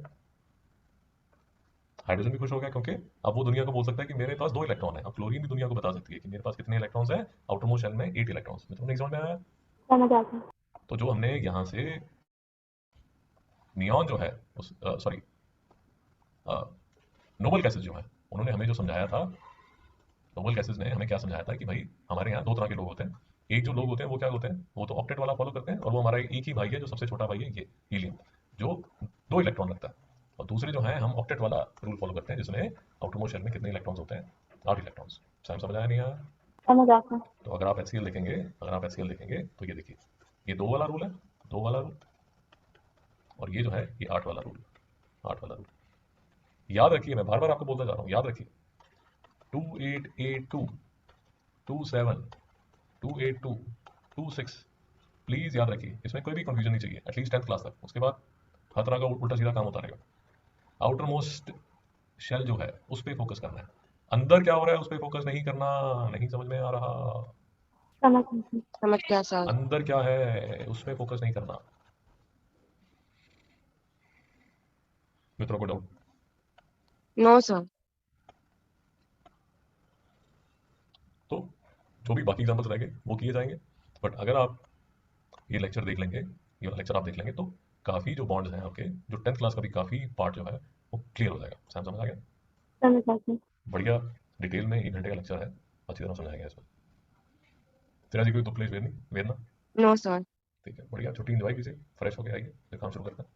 हाइड्रोजन भी खुश हो गया, क्योंकि अब वो दुनिया को बोल सकता है कि मेरे पास 2 इलेक्ट्रॉन है। अब क्लोरीन भी दुनिया को बता सकती है कि मेरे पास कितने इलेक्ट्रॉन्स हैं, आउटरमोस्ट शेल में 8 इलेक्ट्रॉन्स। में तो नहीं समझ में आया? समझ आ गया। तो जो हमने यहाँ से नियॉन जो है उस सॉरी नोबल गैसेज जो है, उन्होंने हमें जो समझाया था, नोबल गैसेज ने हमें क्या समझाया था कि भाई हमारे यहाँ 2 तरह के लोग होते हैं। एक जो लोग होते हैं वो क्या होते हैं, वो तो ऑक्टेट वाला फॉलो करते हैं, और वो हमारा एक ही भाई है जो सबसे छोटा भाई है, ये हीलियम, जो 2 इलेक्ट्रॉन रखता है। और दूसरे जो है हम ऑक्टेट वाला रूल फॉलो करते हैं, जिसमें आउटरमोस्ट शेल में कितने इलेक्ट्रॉन्स होते हैं, 8 इलेक्ट्रॉन्स। समझ आया नहीं आया? समझ आ गया। तो अगर आप HCl देखेंगे, अगर आप HCl देखेंगे तो ये देखिए, ये 2 वाला रूल है, 2 वाला रूल, और ये जो है ये 8 वाला रूल, 8 वाला रूल। याद रखिए, मैं बार बार आपको बोलता जा रहा हूँ, याद रखिए 2882 27 282 26, प्लीज याद रखिए, इसमें कोई भी कंफ्यूजन नहीं चाहिए, एटलीस्ट 10th क्लास तक। उसके बाद हर तरह का उल्टा सीधा काम होता रहेगा। आउटर मोस्ट शेल जो है उस पर फोकस करना है, अंदर क्या हो रहा है उस पर फोकस नहीं करना। नहीं समझ में आ रहा? समझ गई। समझ गया सर। अंदर क्या है उस पर फोकस नहीं करना। मित्रों को डाउट? No sir. तो जो भी बाकी एग्जाम्पल्स रहेंगे वो किए जाएंगे, बट अगर आप ये लेक्चर देख लेंगे, ये वाला लेक्चर आप देख लेंगे, तो काफ़ी जो बॉन्ड्स हैं आपके, जो 10th क्लास का भी काफ़ी पार्ट जो है वो क्लियर हो जाएगा। समझ आ गया? समझ आ गया। बढ़िया डिटेल में 1 घंटे का लेक्चर है, अच्छी तरह समझाएंगे इसमें। तेरा जी कोई दुख क्लेश वेदना? No sir. ठीक है, बढ़िया। छुट्टी इंजॉय कीजिए, फ्रेश होके आइए, फिर काम शुरू करते हैं।